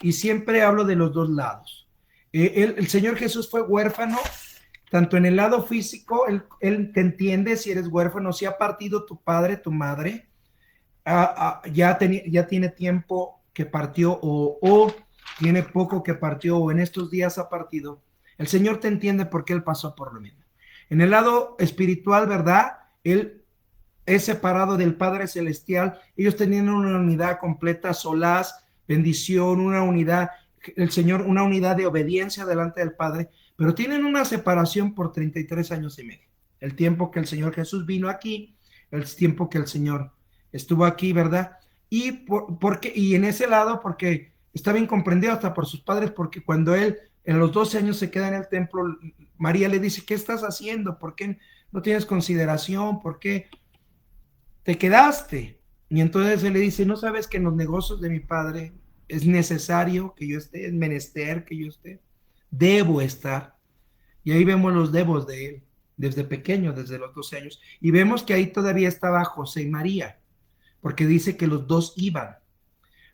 y siempre hablo de los dos lados. El Señor Jesús fue huérfano, tanto en el lado físico, él te entiende si eres huérfano, si ha partido tu padre, tu madre, ya tiene tiempo que partió o tiene poco que partió o en estos días ha partido. El Señor te entiende porque Él pasó por lo mismo. En el lado espiritual, ¿verdad? Él es separado del Padre Celestial. Ellos tenían una unidad completa, solaz, bendición, una unidad, el Señor, una unidad de obediencia delante del Padre, pero tienen una separación por 33 años y medio. El tiempo que el Señor Jesús vino aquí, el tiempo que el Señor estuvo aquí, ¿verdad? Y en ese lado, porque estaba incomprendido hasta por sus padres, porque cuando él en los 12 años se queda en el templo, María le dice, ¿qué estás haciendo? ¿Por qué no tienes consideración? ¿Por qué te quedaste? Y entonces él le dice, ¿no sabes que en los negocios de mi padre es necesario que yo esté, es menester que yo esté? Debo estar. Y ahí vemos los debos de él, desde pequeño, desde los 12 años. Y vemos que ahí todavía estaba José y María, porque dice que los dos iban.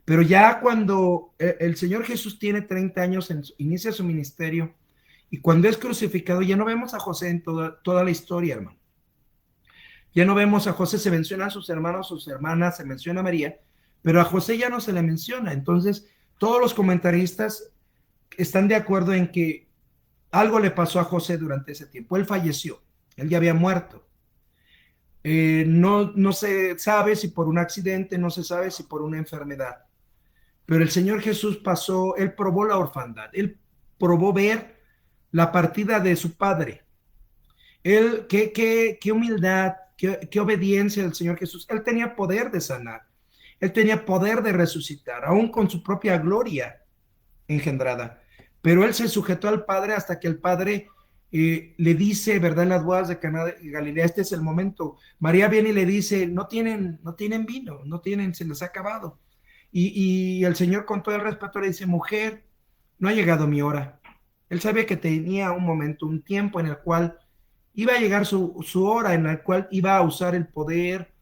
Pero ya cuando el Señor Jesús tiene 30 años, inicia su ministerio, y cuando es crucificado, ya no vemos a José en toda la historia, hermano. Ya no vemos a José, se menciona a sus hermanos, sus hermanas, se menciona a María, pero a José ya no se le menciona. Entonces, todos los comentaristas están de acuerdo en que algo le pasó a José durante ese tiempo. Él falleció, él ya había muerto. No se sabe si por un accidente, no se sabe si por una enfermedad. Pero el Señor Jesús pasó, él probó la orfandad, él probó ver la partida de su padre. Él, qué humildad, qué obediencia del Señor Jesús. Él tenía poder de sanar, él tenía poder de resucitar, aún con su propia gloria engendrada. Pero él se sujetó al Padre hasta que el Padre le dice, ¿verdad? En las bodas de Caná de Galilea, este es el momento. María viene y le dice, no tienen vino, se les ha acabado. Y el Señor con todo el respeto le dice, mujer, no ha llegado mi hora. Él sabía que tenía un momento, un tiempo en el cual iba a llegar su hora, en la cual iba a usar el poder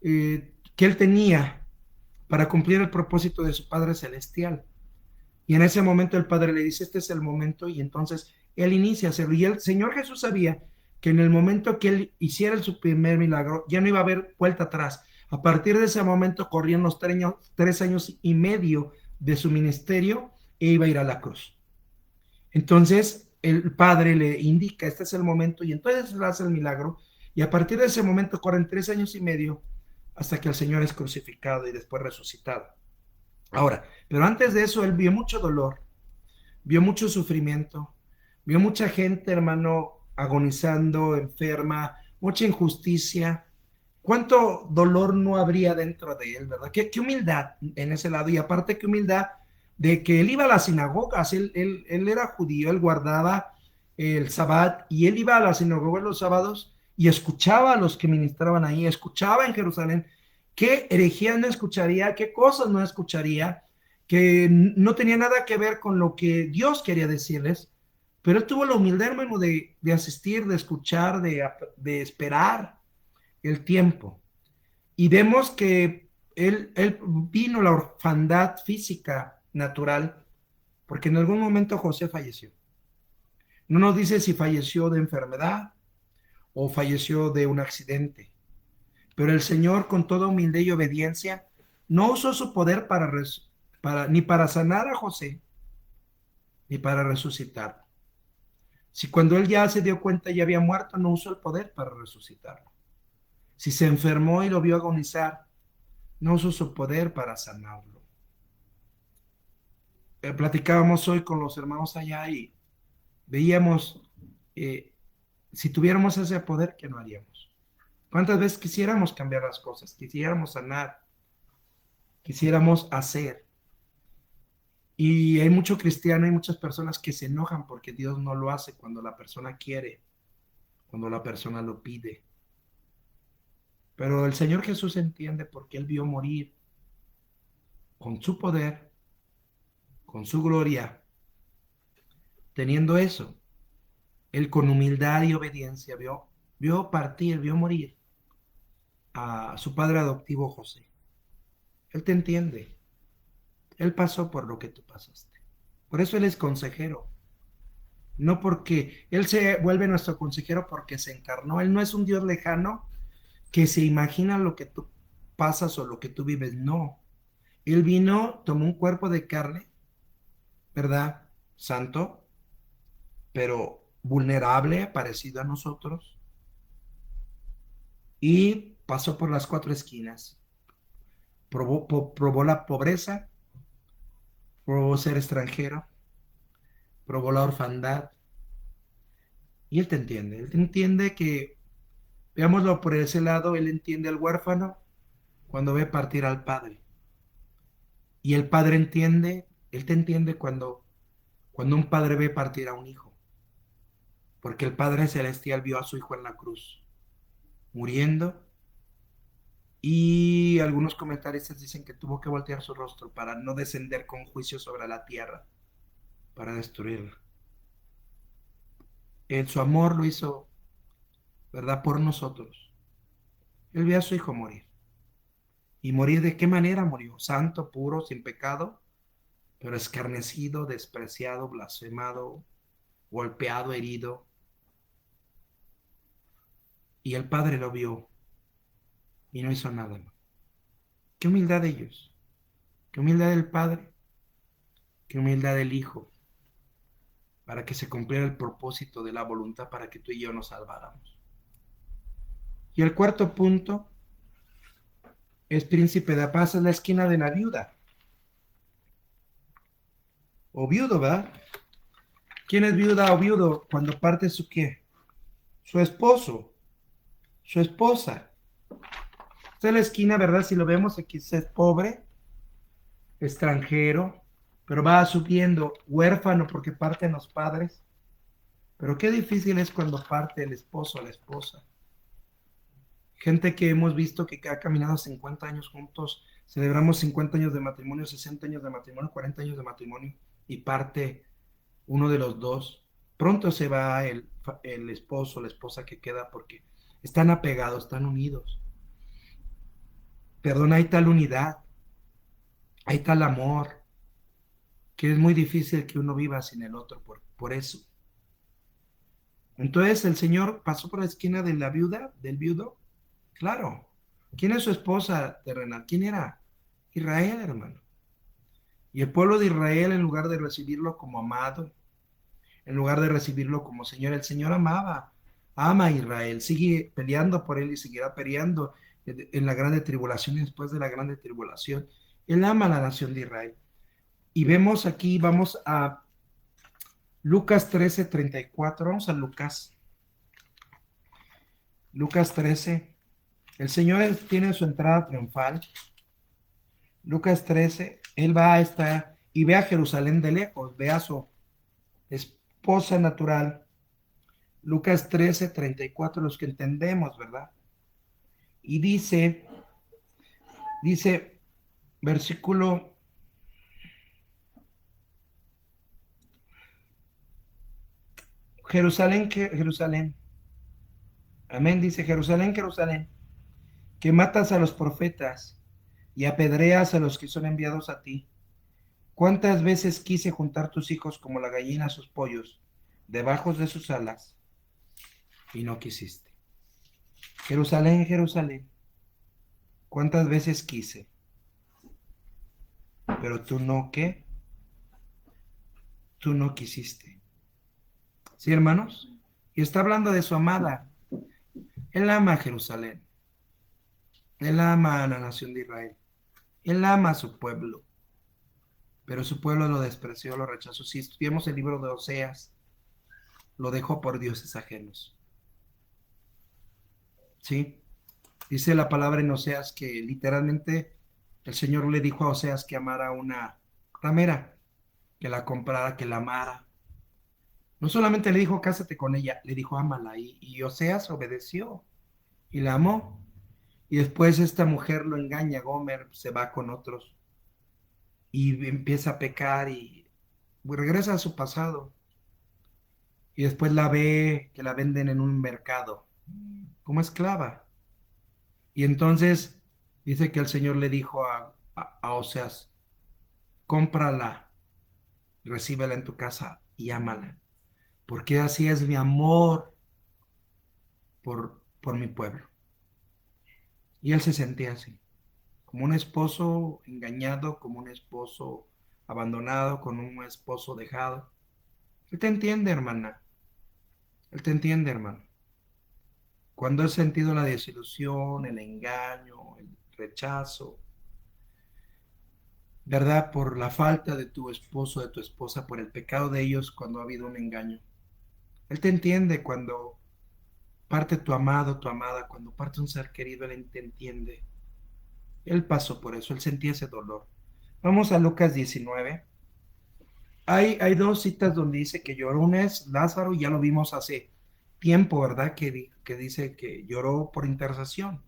que él tenía para cumplir el propósito de su Padre Celestial. Y en ese momento el Padre le dice, este es el momento, y entonces él inicia a hacerlo. Y el Señor Jesús sabía que en el momento que él hiciera su primer milagro, ya no iba a haber vuelta atrás. A partir de ese momento corrían los 3 años y medio de su ministerio e iba a ir a la cruz. Entonces el Padre le indica, este es el momento, y entonces él hace el milagro, y a partir de ese momento corren 3 años y medio hasta que el Señor es crucificado y después resucitado. Ahora, pero antes de eso, él vio mucho dolor, vio mucho sufrimiento, vio mucha gente, hermano, agonizando, enferma, mucha injusticia. ¿Cuánto dolor no habría dentro de él, verdad? Qué humildad en ese lado. Y aparte, qué humildad de que él iba a las sinagogas, él era judío, él guardaba el sabbat, y él iba a la sinagoga los sábados y escuchaba a los que ministraban ahí, escuchaba en Jerusalén qué herejías no escucharía, qué cosas no escucharía, que no tenía nada que ver con lo que Dios quería decirles, pero él tuvo la humildad, hermano, de asistir, de escuchar, de esperar el tiempo. Y vemos que él vino la orfandad física natural, porque en algún momento José falleció. No nos dice si falleció de enfermedad o falleció de un accidente, pero el Señor con toda humildad y obediencia no usó su poder ni para sanar a José, ni para resucitarlo. Si cuando él ya se dio cuenta ya había muerto, no usó el poder para resucitarlo. Si se enfermó y lo vio agonizar, no usó su poder para sanarlo. Platicábamos hoy con los hermanos allá y veíamos, eh, si tuviéramos ese poder, ¿qué no haríamos? ¿Cuántas veces quisiéramos cambiar las cosas? Quisiéramos sanar, quisiéramos hacer. Y hay mucho cristiano, hay muchas personas que se enojan porque Dios no lo hace cuando la persona quiere, cuando la persona lo pide. Pero el Señor Jesús entiende porque Él vio morir con su poder, con su gloria, teniendo eso. Él con humildad y obediencia vio partir, vio morir a su padre adoptivo José. Él te entiende. Él pasó por lo que tú pasaste. Por eso Él es consejero. No porque Él se vuelve nuestro consejero porque se encarnó. Él no es un Dios lejano que se imagina lo que tú pasas o lo que tú vives. No. Él vino, tomó un cuerpo de carne, ¿verdad? Santo, pero vulnerable, parecido a nosotros, y pasó por las cuatro esquinas. Probó la pobreza, probó ser extranjero, probó la orfandad, y él te entiende que, veámoslo por ese lado, él entiende al huérfano cuando ve partir al padre, y el padre entiende, él te entiende cuando un padre ve partir a un hijo, porque el Padre Celestial vio a su hijo en la cruz, muriendo, y algunos comentaristas dicen que tuvo que voltear su rostro para no descender con juicio sobre la tierra, para destruirla. En su amor lo hizo, ¿verdad? Por nosotros. Él vio a su hijo morir. ¿Y morir de qué manera murió? Santo, puro, sin pecado, pero escarnecido, despreciado, blasfemado, golpeado, herido. Y el Padre lo vio y no hizo nada. Qué humildad de ellos, qué humildad del Padre, qué humildad del Hijo, para que se cumpliera el propósito de la voluntad para que tú y yo nos salváramos. Y el cuarto punto es príncipe de paz, es la esquina de la viuda, o viudo, ¿verdad? ¿Quién es viuda o viudo cuando parte su qué? Su esposo, su esposa. Esta es la esquina, ¿verdad? Si lo vemos aquí, es pobre, extranjero, pero va subiendo, huérfano porque parten los padres. Pero qué difícil es cuando parte el esposo o la esposa. Gente que hemos visto que ha caminado 50 años juntos, celebramos 50 años de matrimonio, 60 años de matrimonio, 40 años de matrimonio, y parte uno de los dos. Pronto se va el esposo o la esposa que queda porque están apegados, están unidos. Perdón, hay tal unidad, hay tal amor, que es muy difícil que uno viva sin el otro por eso. Entonces el Señor pasó por la esquina de la viuda, del viudo. Claro. ¿Quién es su esposa terrenal? ¿Quién era? Israel, hermano. Y el pueblo de Israel, en lugar de recibirlo como amado, en lugar de recibirlo como Señor, el Señor ama a Israel, sigue peleando por él y seguirá peleando en la grande tribulación y después de la grande tribulación. Él ama a la nación de Israel. Y vemos aquí, vamos a Lucas 13:34. Vamos a Lucas 13. El Señor tiene su entrada triunfal. Lucas 13, él va a estar y ve a Jerusalén de lejos, ve a su esposa natural Lucas 13:34, los que entendemos, ¿verdad? Y dice, versículo, Jerusalén, Jerusalén, amén, dice, Jerusalén, Jerusalén, que matas a los profetas y apedreas a los que son enviados a ti. ¿Cuántas veces quise juntar tus hijos como la gallina a sus pollos, debajo de sus alas, y no quisiste? Jerusalén, Jerusalén, ¿cuántas veces quise? Pero tú no, ¿qué? Tú no quisiste. ¿Sí, hermanos? Y está hablando de su amada. Él ama a Jerusalén. Él ama a la nación de Israel. Él ama a su pueblo. Pero su pueblo lo despreció, lo rechazó. Si estudiamos el libro de Oseas, lo dejó por dioses ajenos. ¿Sí? Dice la palabra en Oseas que literalmente el Señor le dijo a Oseas que amara una ramera, que la comprara, que la amara. No solamente le dijo cásate con ella, le dijo ámala. Y Oseas obedeció y la amó. Y después esta mujer lo engaña, Gomer se va con otros y empieza a pecar y regresa a su pasado. Y después la ve que la venden en un mercado como esclava. Y entonces dice que el Señor le dijo a Oseas, cómprala, recíbela en tu casa y ámala, porque así es mi amor por mi pueblo. Y él se sentía así, como un esposo engañado, como un esposo abandonado, con un esposo dejado. Él te entiende, hermana. Él te entiende, hermano. Cuando has sentido la desilusión, el engaño, el rechazo, ¿verdad? Por la falta de tu esposo, de tu esposa, por el pecado de ellos cuando ha habido un engaño. Él te entiende cuando parte tu amado, tu amada, cuando parte un ser querido, Él te entiende. Él pasó por eso, Él sentía ese dolor. Vamos a Lucas 19. Hay dos citas donde dice que lloró. Una es Lázaro, ya lo vimos hace tiempo, ¿verdad? Que dice que lloró por intercesión.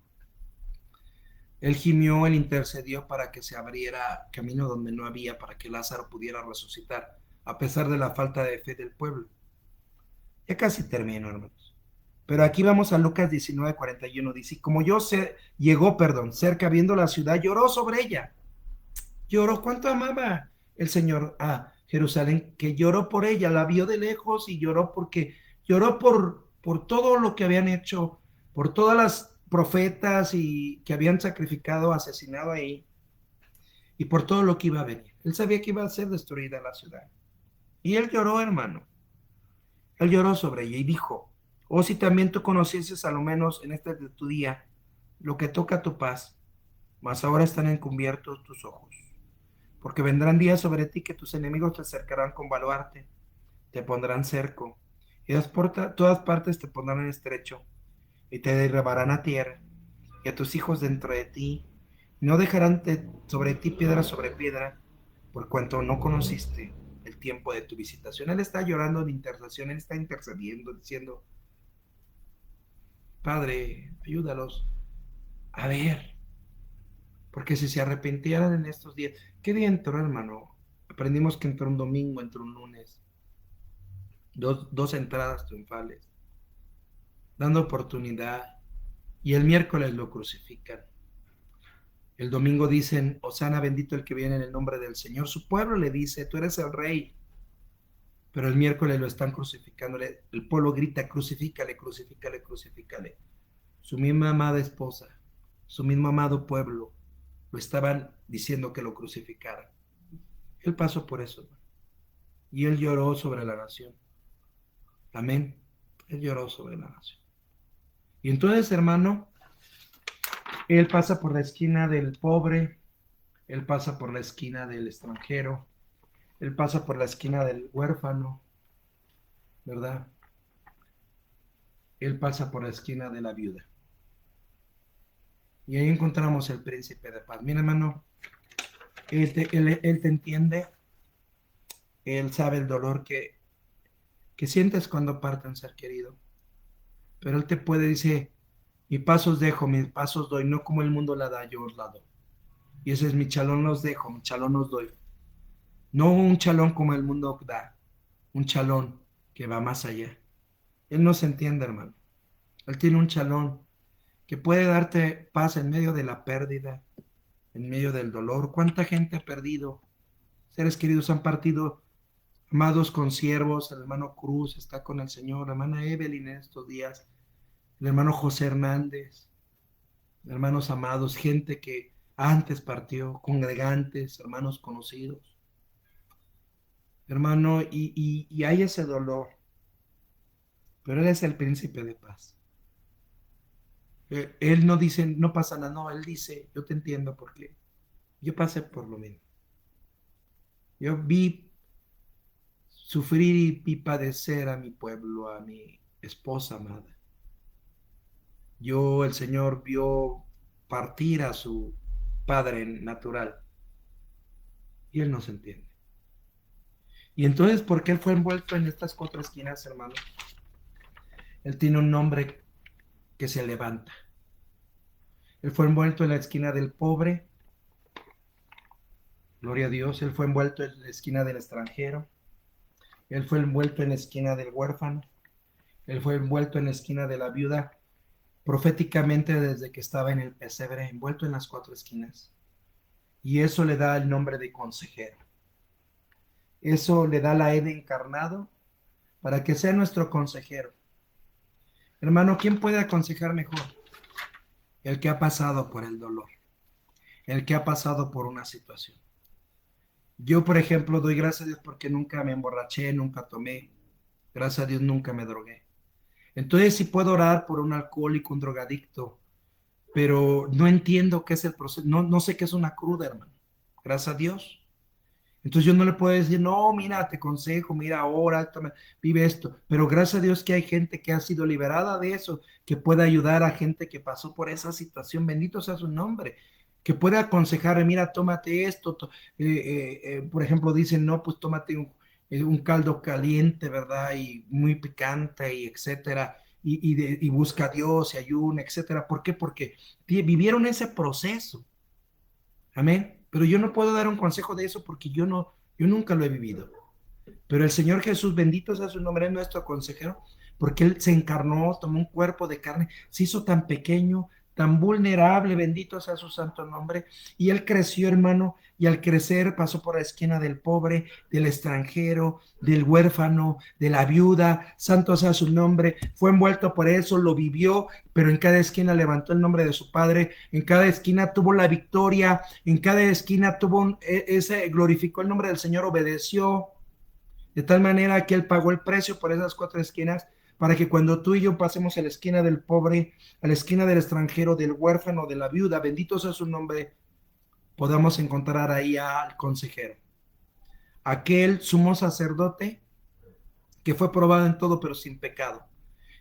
Él gimió, él intercedió para que se abriera camino donde no había, para que Lázaro pudiera resucitar, a pesar de la falta de fe del pueblo. Ya casi termino, hermanos. Pero aquí vamos a Lucas 19:41. Dice, como llegó, perdón, cerca viendo la ciudad, lloró sobre ella. Lloró, ¿cuánto amaba el Señor a Jerusalén? Que lloró por ella, la vio de lejos y lloró porque lloró por todo lo que habían hecho, por todas las profetas y que habían sacrificado, asesinado ahí, y por todo lo que iba a venir. Él sabía que iba a ser destruida la ciudad. Y él lloró, hermano. Él lloró sobre ella y dijo, oh, si también tú conocieses a lo menos en este de tu día lo que toca a tu paz, mas ahora están encubiertos tus ojos. Porque vendrán días sobre ti que tus enemigos te acercarán con baluarte, te pondrán cerco, y todas partes te pondrán en estrecho, y te derribarán a tierra, y a tus hijos dentro de ti, y no dejarán sobre ti piedra sobre piedra, por cuanto no conociste el tiempo de tu visitación. Él está llorando de intercesión, él está intercediendo, diciendo, Padre, ayúdalos a ver, porque si se arrepintieran en estos días, ¿qué día entró, hermano? Aprendimos que entró un domingo, entró un lunes, dos entradas triunfales, dando oportunidad, y el miércoles lo crucifican. El domingo dicen, Hosana bendito el que viene en el nombre del Señor. Su pueblo le dice, tú eres el rey, pero el miércoles lo están crucificando. El pueblo grita, crucifícale, crucifícale, crucifícale. Su misma amada esposa, su mismo amado pueblo, lo estaban diciendo que lo crucificaran. Él pasó por eso, hermano, y él lloró sobre la nación. Amén. Él lloró sobre la nación. Y entonces, hermano, él pasa por la esquina del pobre, él pasa por la esquina del extranjero, él pasa por la esquina del huérfano, ¿verdad? Él pasa por la esquina de la viuda. Y ahí encontramos el príncipe de paz. Mira, hermano, él te entiende, él sabe el dolor que sientes cuando parte un ser querido. pero Él te puede, dice, mis pasos dejo, mis pasos doy, no como el mundo la da, yo os la doy. Y ese es mi chalón los dejo, mi chalón os doy. No un chalón como el mundo da, un chalón que va más allá. Él no se entiende, hermano. Él tiene un chalón que puede darte paz en medio de la pérdida, en medio del dolor. ¿Cuánta gente ha perdido? Seres queridos han partido, amados consiervos. El hermano Cruz está con el Señor, la hermana Evelyn en estos días, el hermano José Hernández, hermanos amados, gente que antes partió, congregantes, hermanos conocidos, hermano, y hay ese dolor, pero Él es el príncipe de paz. Él no dice, no pasa nada, no, Él dice, yo te entiendo porque yo pasé por lo mismo. Yo vi sufrir y padecer a mi pueblo, a mi esposa amada. El Señor vio partir a su padre natural y Él no se entiende. Y entonces, ¿por qué Él fue envuelto en estas cuatro esquinas, hermano? Él tiene un nombre que se levanta. Él fue envuelto en la esquina del pobre, gloria a Dios. Él fue envuelto en la esquina del extranjero. Él fue envuelto en la esquina del huérfano. Él fue envuelto en la esquina de la viuda, proféticamente desde que estaba en el pesebre, envuelto en las cuatro esquinas. Y eso le da el nombre de consejero. Eso le da la Ed encarnado para que sea nuestro consejero. Hermano, ¿quién puede aconsejar mejor? El que ha pasado por el dolor, el que ha pasado por una situación. Yo, por ejemplo, doy gracias a Dios porque nunca me emborraché, nunca tomé. Gracias a Dios nunca me drogué. Entonces sí puedo orar por un alcohólico, un drogadicto, pero no entiendo qué es el proceso, no sé qué es una cruda, hermano. Gracias a Dios. Entonces yo no le puedo decir, no, mira, te aconsejo, mira, ahora, vive esto. Pero gracias a Dios que hay gente que ha sido liberada de eso, que puede ayudar a gente que pasó por esa situación. Bendito sea su nombre. Que puede aconsejar, mira, tómate esto. Por ejemplo, dicen, no, pues tómate un caldo caliente, ¿verdad? Y muy picante, y etcétera. Y busca a Dios y ayuna, etcétera. ¿Por qué? Porque vivieron ese proceso. Amén. Pero yo no puedo dar un consejo de eso porque yo nunca lo he vivido. Pero el Señor Jesús, bendito sea su nombre, es nuestro consejero, porque Él se encarnó, tomó un cuerpo de carne, se hizo tan pequeño, tan vulnerable, bendito sea su santo nombre, y Él creció, hermano, y al crecer pasó por la esquina del pobre, del extranjero, del huérfano, de la viuda, santo sea su nombre, fue envuelto por eso, lo vivió, pero en cada esquina levantó el nombre de su Padre, en cada esquina tuvo la victoria, en cada esquina glorificó el nombre del Señor, obedeció, de tal manera que Él pagó el precio por esas cuatro esquinas para que cuando tú y yo pasemos a la esquina del pobre, a la esquina del extranjero, del huérfano, de la viuda, bendito sea su nombre, podamos encontrar ahí al consejero. Aquel sumo sacerdote que fue probado en todo pero sin pecado.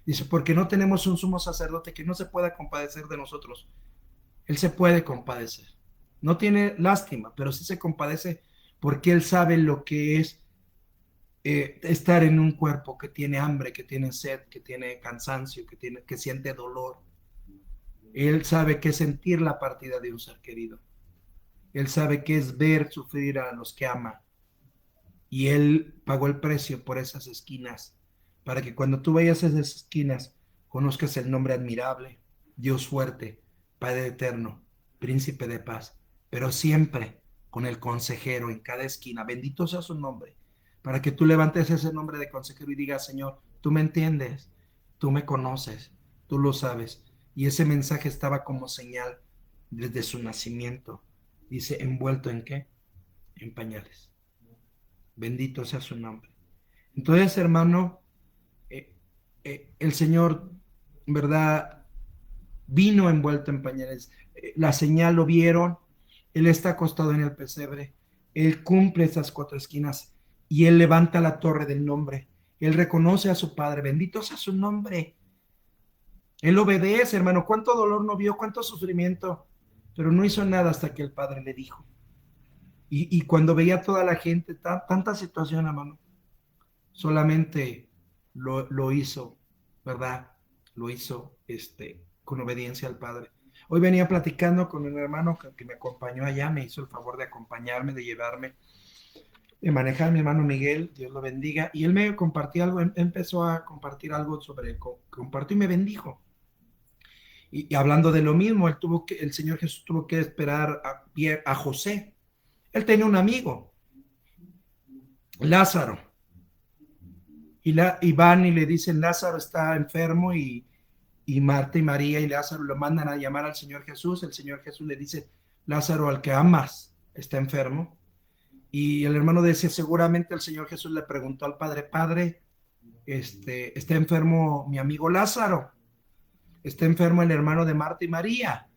Dice, porque no tenemos un sumo sacerdote que no se pueda compadecer de nosotros. Él se puede compadecer. No tiene lástima, pero sí se compadece porque Él sabe lo que es estar en un cuerpo que tiene hambre, que tiene sed, que tiene cansancio, que siente dolor. Él sabe qué es sentir la partida de un ser querido. Él sabe qué es ver sufrir a los que ama. Y Él pagó el precio por esas esquinas, para que cuando tú vayas a esas esquinas, conozcas el nombre admirable, Dios fuerte, Padre eterno, Príncipe de paz, pero siempre con el consejero en cada esquina. Bendito sea su nombre, para que tú levantes ese nombre de consejero y digas, Señor, tú me entiendes, tú me conoces, tú lo sabes. Y ese mensaje estaba como señal desde su nacimiento. Dice, ¿envuelto en qué? En pañales. Bendito sea su nombre. Entonces, hermano, el Señor, ¿verdad? Vino envuelto en pañales. La señal lo vieron. Él está acostado en el pesebre. Él cumple esas cuatro esquinas y él levanta la torre del nombre. Él reconoce a su Padre. Bendito sea su nombre. Él obedece, hermano. ¿Cuánto dolor no vio? ¿Cuánto sufrimiento? Pero no hizo nada hasta que el Padre le dijo. Y cuando veía toda la gente, tanta situación, hermano, solamente lo hizo, ¿verdad? lo hizo con obediencia al Padre. Hoy venía platicando con un hermano que me acompañó allá, me hizo el favor de acompañarme, de llevarme, de manejar, mi hermano Miguel, Dios lo bendiga, y él me compartió algo, empezó a compartir algo sobre, compartió y me bendijo. Y hablando de lo mismo, el Señor Jesús tuvo que esperar a José. Él tenía un amigo, Lázaro, y van y le dicen, Lázaro está enfermo, y Marta y María y Lázaro lo mandan a llamar al Señor Jesús. El Señor Jesús le dice, Lázaro, al que amas, está enfermo. Y el hermano decía, seguramente el Señor Jesús le preguntó al Padre, Padre, está enfermo mi amigo Lázaro, está enfermo el hermano de Marta y María,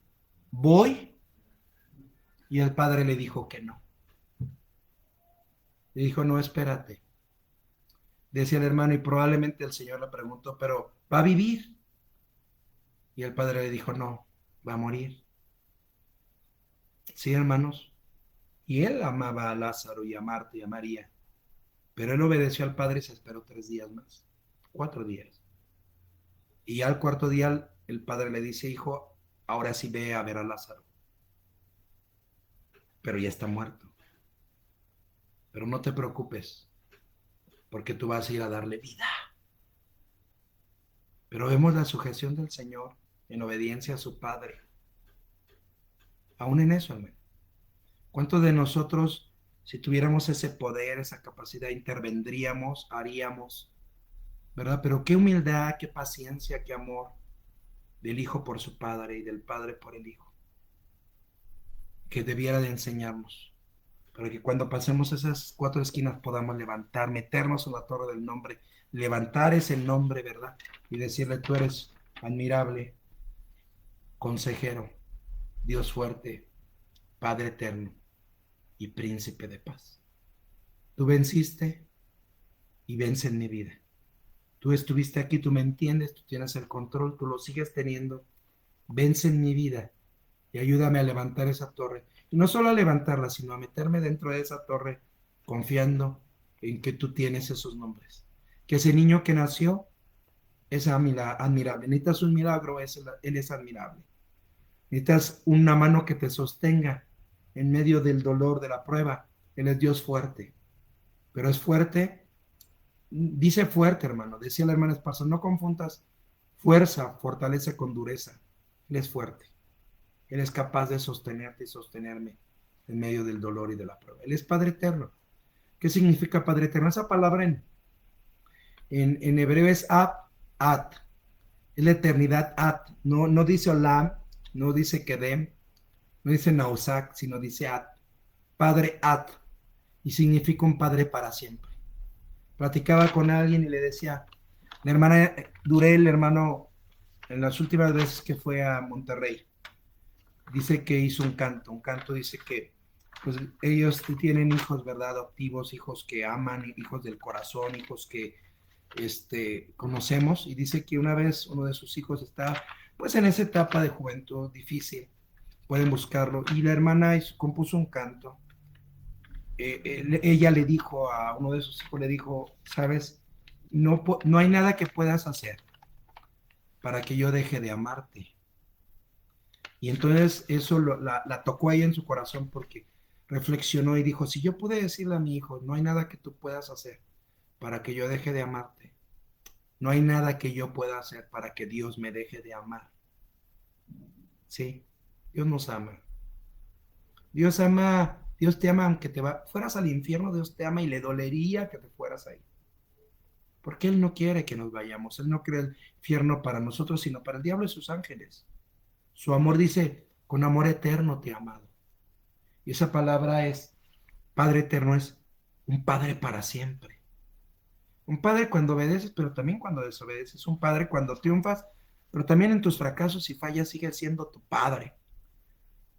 ¿voy? Y el Padre le dijo que no. Le dijo, no, espérate. Decía el hermano, y probablemente el Señor le preguntó, pero ¿va a vivir? Y el Padre le dijo, no, va a morir. Sí, hermanos. Y él amaba a Lázaro y a Marta y a María, pero él obedeció al Padre y se esperó 3 días más, 4 días. Y al cuarto día el Padre le dice, hijo, ahora sí ve a ver a Lázaro, pero ya está muerto. Pero no te preocupes, porque tú vas a ir a darle vida. Pero vemos la sujeción del Señor en obediencia a su Padre. Aún en eso, hermano. ¿Cuántos de nosotros, si tuviéramos ese poder, esa capacidad, intervendríamos, haríamos, ¿verdad? Pero qué humildad, qué paciencia, qué amor del Hijo por su Padre y del Padre por el Hijo, que debiera de enseñarnos, para que cuando pasemos esas 4 esquinas podamos levantar, meternos en la torre del nombre, levantar ese nombre, ¿verdad? Y decirle, tú eres admirable, consejero, Dios fuerte, Padre eterno y príncipe de paz. Tú venciste y vence en mi vida. Tú estuviste aquí, tú me entiendes, tú tienes el control, tú lo sigues teniendo. Vence en mi vida y ayúdame a levantar esa torre. Y no solo a levantarla, sino a meterme dentro de esa torre confiando en que tú tienes esos nombres. Que ese niño que nació es admirable. Necesitas un milagro, él es admirable. Necesitas una mano que te sostenga en medio del dolor, de la prueba. Él es Dios fuerte. Pero es fuerte, dice fuerte, hermano. Decía la hermana Esparza, no confundas fuerza, fortaleza con dureza. Él es fuerte. Él es capaz de sostenerte y sostenerme en medio del dolor y de la prueba. Él es Padre eterno. ¿Qué significa Padre eterno? Esa palabra en hebreo es at. Es la eternidad at. No, no dice olam, no dice kedem, no dice nausak, sino dice at. Padre at. Y significa un padre para siempre. Platicaba con alguien y le decía, la hermana Durel, hermano, en las últimas veces que fue a Monterrey, dice que hizo un canto dice que pues ellos tienen hijos, ¿verdad? Adoptivos, hijos que aman, hijos del corazón, hijos que conocemos, y dice que una vez uno de sus hijos está pues en esa etapa de juventud difícil, pueden buscarlo, y la hermana compuso un canto. Ella le dijo a uno de sus hijos, le dijo, sabes, no hay nada que puedas hacer para que yo deje de amarte. Y entonces eso la tocó ahí en su corazón porque reflexionó y dijo, si yo pude decirle a mi hijo, no hay nada que tú puedas hacer para que yo deje de amarte, no hay nada que yo pueda hacer para que Dios me deje de amar. Sí, Dios nos ama. Dios ama, Dios te ama aunque fueras al infierno, Dios te ama y le dolería que te fueras ahí. Porque Él no quiere que nos vayamos, Él no quiere el infierno para nosotros, sino para el diablo y sus ángeles. Su amor dice, con amor eterno te he amado. Y esa palabra es, Padre eterno es un Padre para siempre. Un Padre cuando obedeces, pero también cuando desobedeces. Un Padre cuando triunfas, pero también en tus fracasos y fallas sigue siendo tu Padre.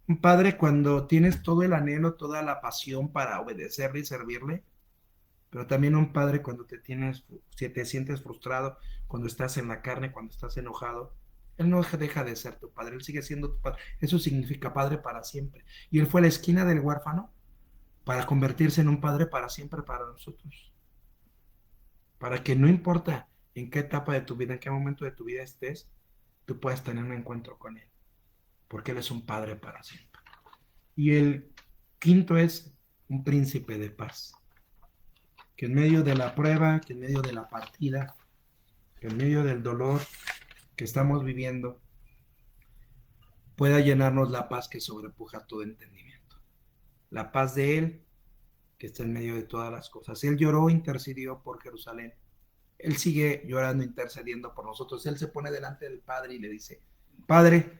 Un Padre cuando tienes todo el anhelo, toda la pasión para obedecerle y servirle, pero también un Padre cuando si te sientes frustrado, cuando estás en la carne, cuando estás enojado. Él no deja de ser tu Padre, Él sigue siendo tu Padre. Eso significa Padre para siempre. Y Él fue a la esquina del huérfano para convertirse en un Padre para siempre para nosotros. Para que no importa en qué etapa de tu vida, en qué momento de tu vida estés, tú puedes tener un encuentro con Él, porque Él es un Padre para siempre. Y el quinto es un príncipe de paz, que en medio de la prueba, que en medio de la partida, que en medio del dolor que estamos viviendo, pueda llenarnos la paz que sobrepuja todo entendimiento. La paz de Él, que está en medio de todas las cosas. Él lloró, intercedió por Jerusalén. Él sigue llorando, intercediendo por nosotros. Él se pone delante del Padre y le dice, Padre,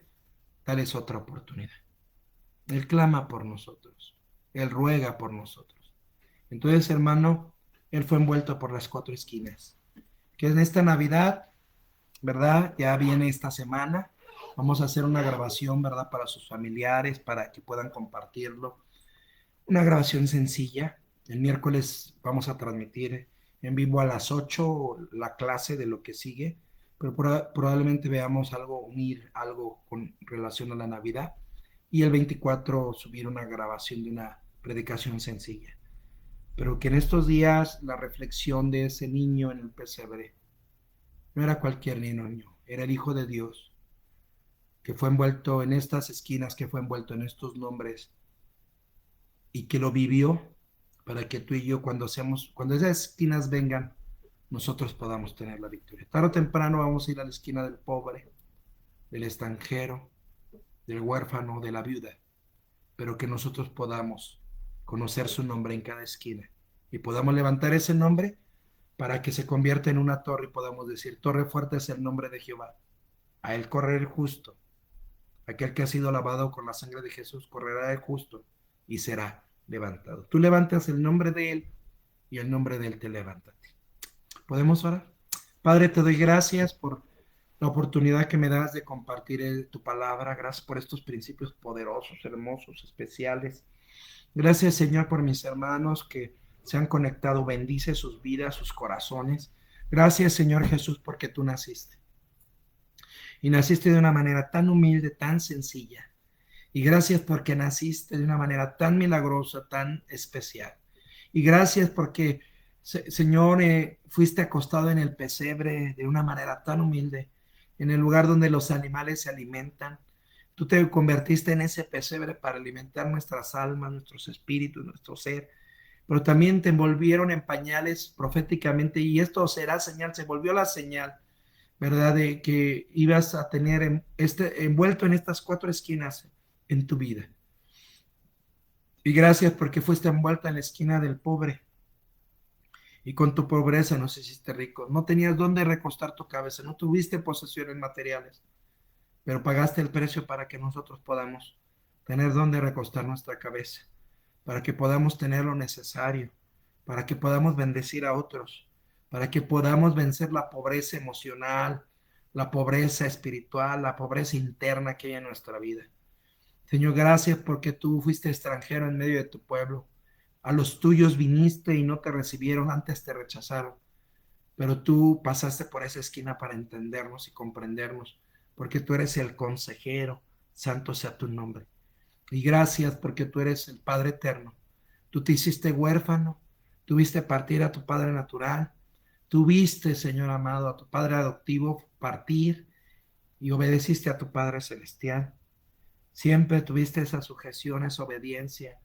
dales otra oportunidad. Él clama por nosotros. Él ruega por nosotros. Entonces, hermano, Él fue envuelto por las cuatro esquinas. Que en esta Navidad, ¿verdad? Ya viene esta semana. Vamos a hacer una grabación, ¿verdad? Para sus familiares, para que puedan compartirlo. Una grabación sencilla. El miércoles vamos a transmitir en vivo a las 8 la clase de lo que sigue, pero probablemente veamos algo, unir algo con relación a la Navidad y el 24 subir una grabación de una predicación sencilla. Pero que en estos días la reflexión de ese niño en el pesebre no era cualquier niño, era el Hijo de Dios, que fue envuelto en estas esquinas, que fue envuelto en estos nombres y que lo vivió para que tú y yo cuando esas esquinas vengan, nosotros podamos tener la victoria. Tarde o temprano vamos a ir a la esquina del pobre, del extranjero, del huérfano, de la viuda, pero que nosotros podamos conocer su nombre en cada esquina y podamos levantar ese nombre para que se convierta en una torre y podamos decir, torre fuerte es el nombre de Jehová. A él corre el justo. Aquel que ha sido lavado con la sangre de Jesús correrá el justo y será levantado. Tú levantas el nombre de él y el nombre de él te levanta. ¿Podemos orar? Padre, te doy gracias por la oportunidad que me das de compartir tu palabra. Gracias por estos principios poderosos, hermosos, especiales. Gracias, Señor, por mis hermanos que se han conectado. Bendice sus vidas, sus corazones. Gracias, Señor Jesús, porque tú naciste. Y naciste de una manera tan humilde, tan sencilla. Y gracias porque naciste de una manera tan milagrosa, tan especial. Y gracias porque, Señor, fuiste acostado en el pesebre de una manera tan humilde, en el lugar donde los animales se alimentan. Tú te convertiste en ese pesebre para alimentar nuestras almas, nuestros espíritus, nuestro ser. Pero también te envolvieron en pañales proféticamente y esto será señal, se volvió la señal, ¿verdad? De que ibas a tener envuelto en estas cuatro esquinas en tu vida. Y gracias porque fuiste envuelta en la esquina del pobre y con tu pobreza nos hiciste rico. No tenías dónde recostar tu cabeza, no tuviste posesiones materiales, pero pagaste el precio para que nosotros podamos tener dónde recostar nuestra cabeza, para que podamos tener lo necesario, para que podamos bendecir a otros, para que podamos vencer la pobreza emocional, la pobreza espiritual, la pobreza interna que hay en nuestra vida. Señor, gracias porque tú fuiste extranjero en medio de tu pueblo. A los tuyos viniste y no te recibieron, antes te rechazaron. Pero tú pasaste por esa esquina para entendernos y comprendernos, porque tú eres el consejero, santo sea tu nombre. Y gracias porque tú eres el Padre eterno. Tú te hiciste huérfano, tuviste partir a tu Padre natural, tuviste, Señor amado, a tu Padre adoptivo partir y obedeciste a tu Padre celestial. Siempre tuviste esa sujeción, esa obediencia.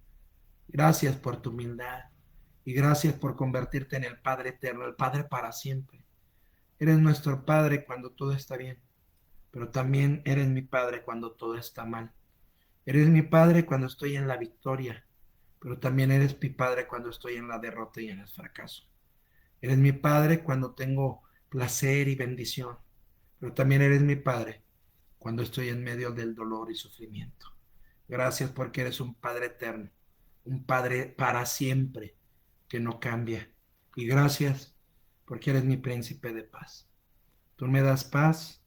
Gracias por tu humildad y gracias por convertirte en el Padre eterno, el Padre para siempre. Eres nuestro Padre cuando todo está bien, pero también eres mi Padre cuando todo está mal. Eres mi Padre cuando estoy en la victoria, pero también eres mi Padre cuando estoy en la derrota y en el fracaso. Eres mi Padre cuando tengo placer y bendición, pero también eres mi Padre cuando estoy en medio del dolor y sufrimiento. Gracias porque eres un Padre eterno, un Padre para siempre que no cambia. Y gracias porque eres mi príncipe de paz. Tú me das paz,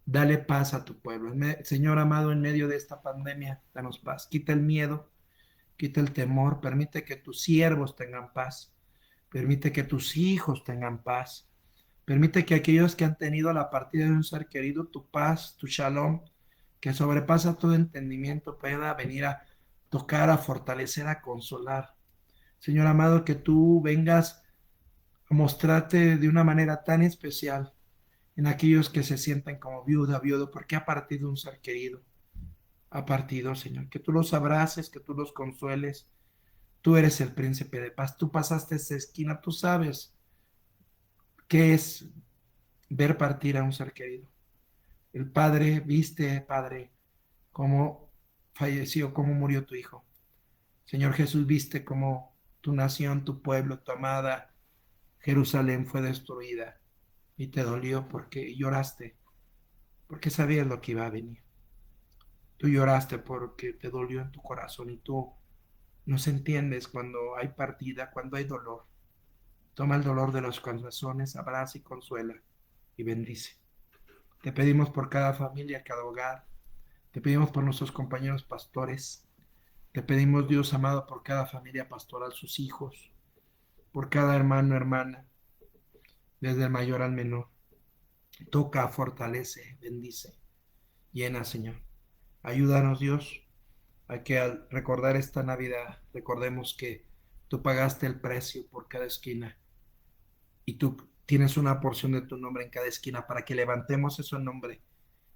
dale paz a tu pueblo. Señor amado, en medio de esta pandemia, danos paz. Quita el miedo, quita el temor, permite que tus siervos tengan paz, permite que tus hijos tengan paz, permite que aquellos que han tenido la partida de un ser querido, tu paz, tu shalom, que sobrepasa todo entendimiento, pueda venir a tocar, a fortalecer, a consolar. Señor amado, que tú vengas mostrarte de una manera tan especial en aquellos que se sientan como viuda, viudo, porque ha partido un ser querido. Ha partido, Señor, que tú los abraces, que tú los consueles. Tú eres el príncipe de paz. Tú pasaste esa esquina, tú sabes qué es ver partir a un ser querido. El Padre, viste, Padre, cómo falleció, cómo murió tu hijo. Señor Jesús, viste cómo tu nación, tu pueblo, tu amada Jerusalén fue destruida y te dolió porque lloraste, porque sabías lo que iba a venir. Tú lloraste porque te dolió en tu corazón y tú nos entiendes cuando hay partida, cuando hay dolor. Toma el dolor de los corazones, abraza y consuela y bendice. Te pedimos por cada familia, cada hogar. Te pedimos por nuestros compañeros pastores. Te pedimos, Dios amado, por cada familia pastoral, sus hijos, por cada hermano, hermana, desde el mayor al menor. Toca, fortalece, bendice, llena, Señor. Ayúdanos, Dios, a que al recordar esta Navidad, recordemos que tú pagaste el precio por cada esquina y tú tienes una porción de tu nombre en cada esquina para que levantemos ese nombre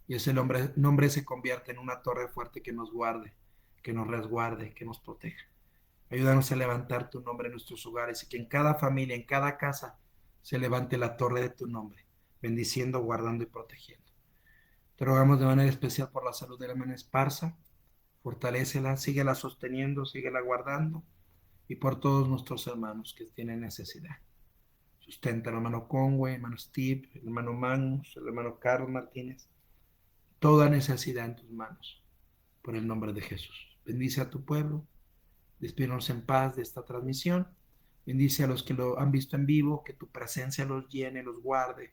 y ese nombre se convierta en una torre fuerte que nos guarde, que nos resguarde, que nos proteja. Ayúdanos a levantar tu nombre en nuestros hogares y que en cada familia, en cada casa, se levante la torre de tu nombre, bendiciendo, guardando y protegiendo. Te rogamos de manera especial por la salud de la hermana Esparza. Fortalécela, síguela sosteniendo, síguela guardando y por todos nuestros hermanos que tienen necesidad. Sustenta al hermano Conway, hermano Steve, el hermano Magnus, el hermano Carlos Martínez. Toda necesidad en tus manos, por el nombre de Jesús. Bendice a tu pueblo, despídenos en paz de esta transmisión. Bendice a los que lo han visto en vivo, que tu presencia los llene, los guarde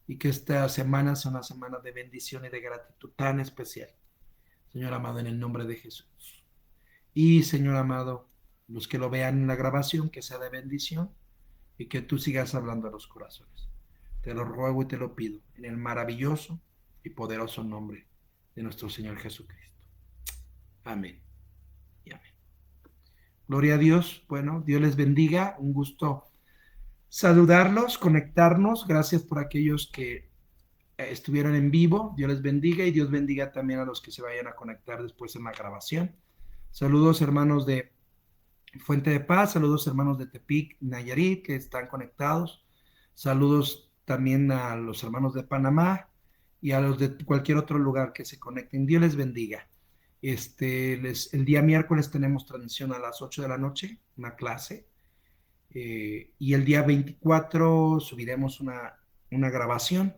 y que esta semana sea una semana de bendición y de gratitud tan especial. Señor amado, en el nombre de Jesús. Y Señor amado, los que lo vean en la grabación, que sea de bendición y que tú sigas hablando a los corazones. Te lo ruego y te lo pido en el maravilloso y poderoso nombre de nuestro Señor Jesucristo. Amén y amén. Gloria a Dios. Bueno, Dios les bendiga. Un gusto saludarlos, conectarnos. Gracias por aquellos que estuvieron en vivo. Dios les bendiga y Dios bendiga también a los que se vayan a conectar después en la grabación. Saludos hermanos de Fuente de Paz, saludos hermanos de Tepic, Nayarit, que están conectados. Saludos también a los hermanos de Panamá y a los de cualquier otro lugar que se conecten. Dios les bendiga. El día miércoles tenemos transmisión a las 8 de la noche, una clase. Y el día 24 subiremos una grabación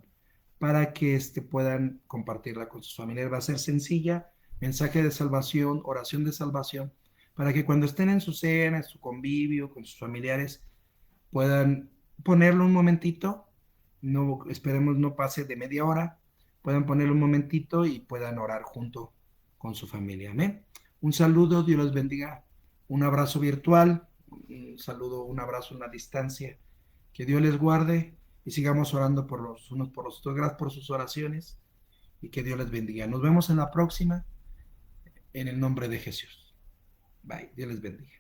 para que puedan compartirla con sus familiares. Va a ser sencilla, mensaje de salvación, oración de salvación, para que cuando estén en su cena, en su convivio, con sus familiares, puedan ponerlo un momentito, no esperemos no pase de media hora, puedan ponerlo un momentito y puedan orar junto con su familia. Amén. Un saludo, Dios los bendiga. Un abrazo virtual, un saludo, un abrazo a una distancia. Que Dios les guarde y sigamos orando por los unos por los otros. Gracias por sus oraciones y que Dios les bendiga. Nos vemos en la próxima en el nombre de Jesús. Bye. Dios les bendiga.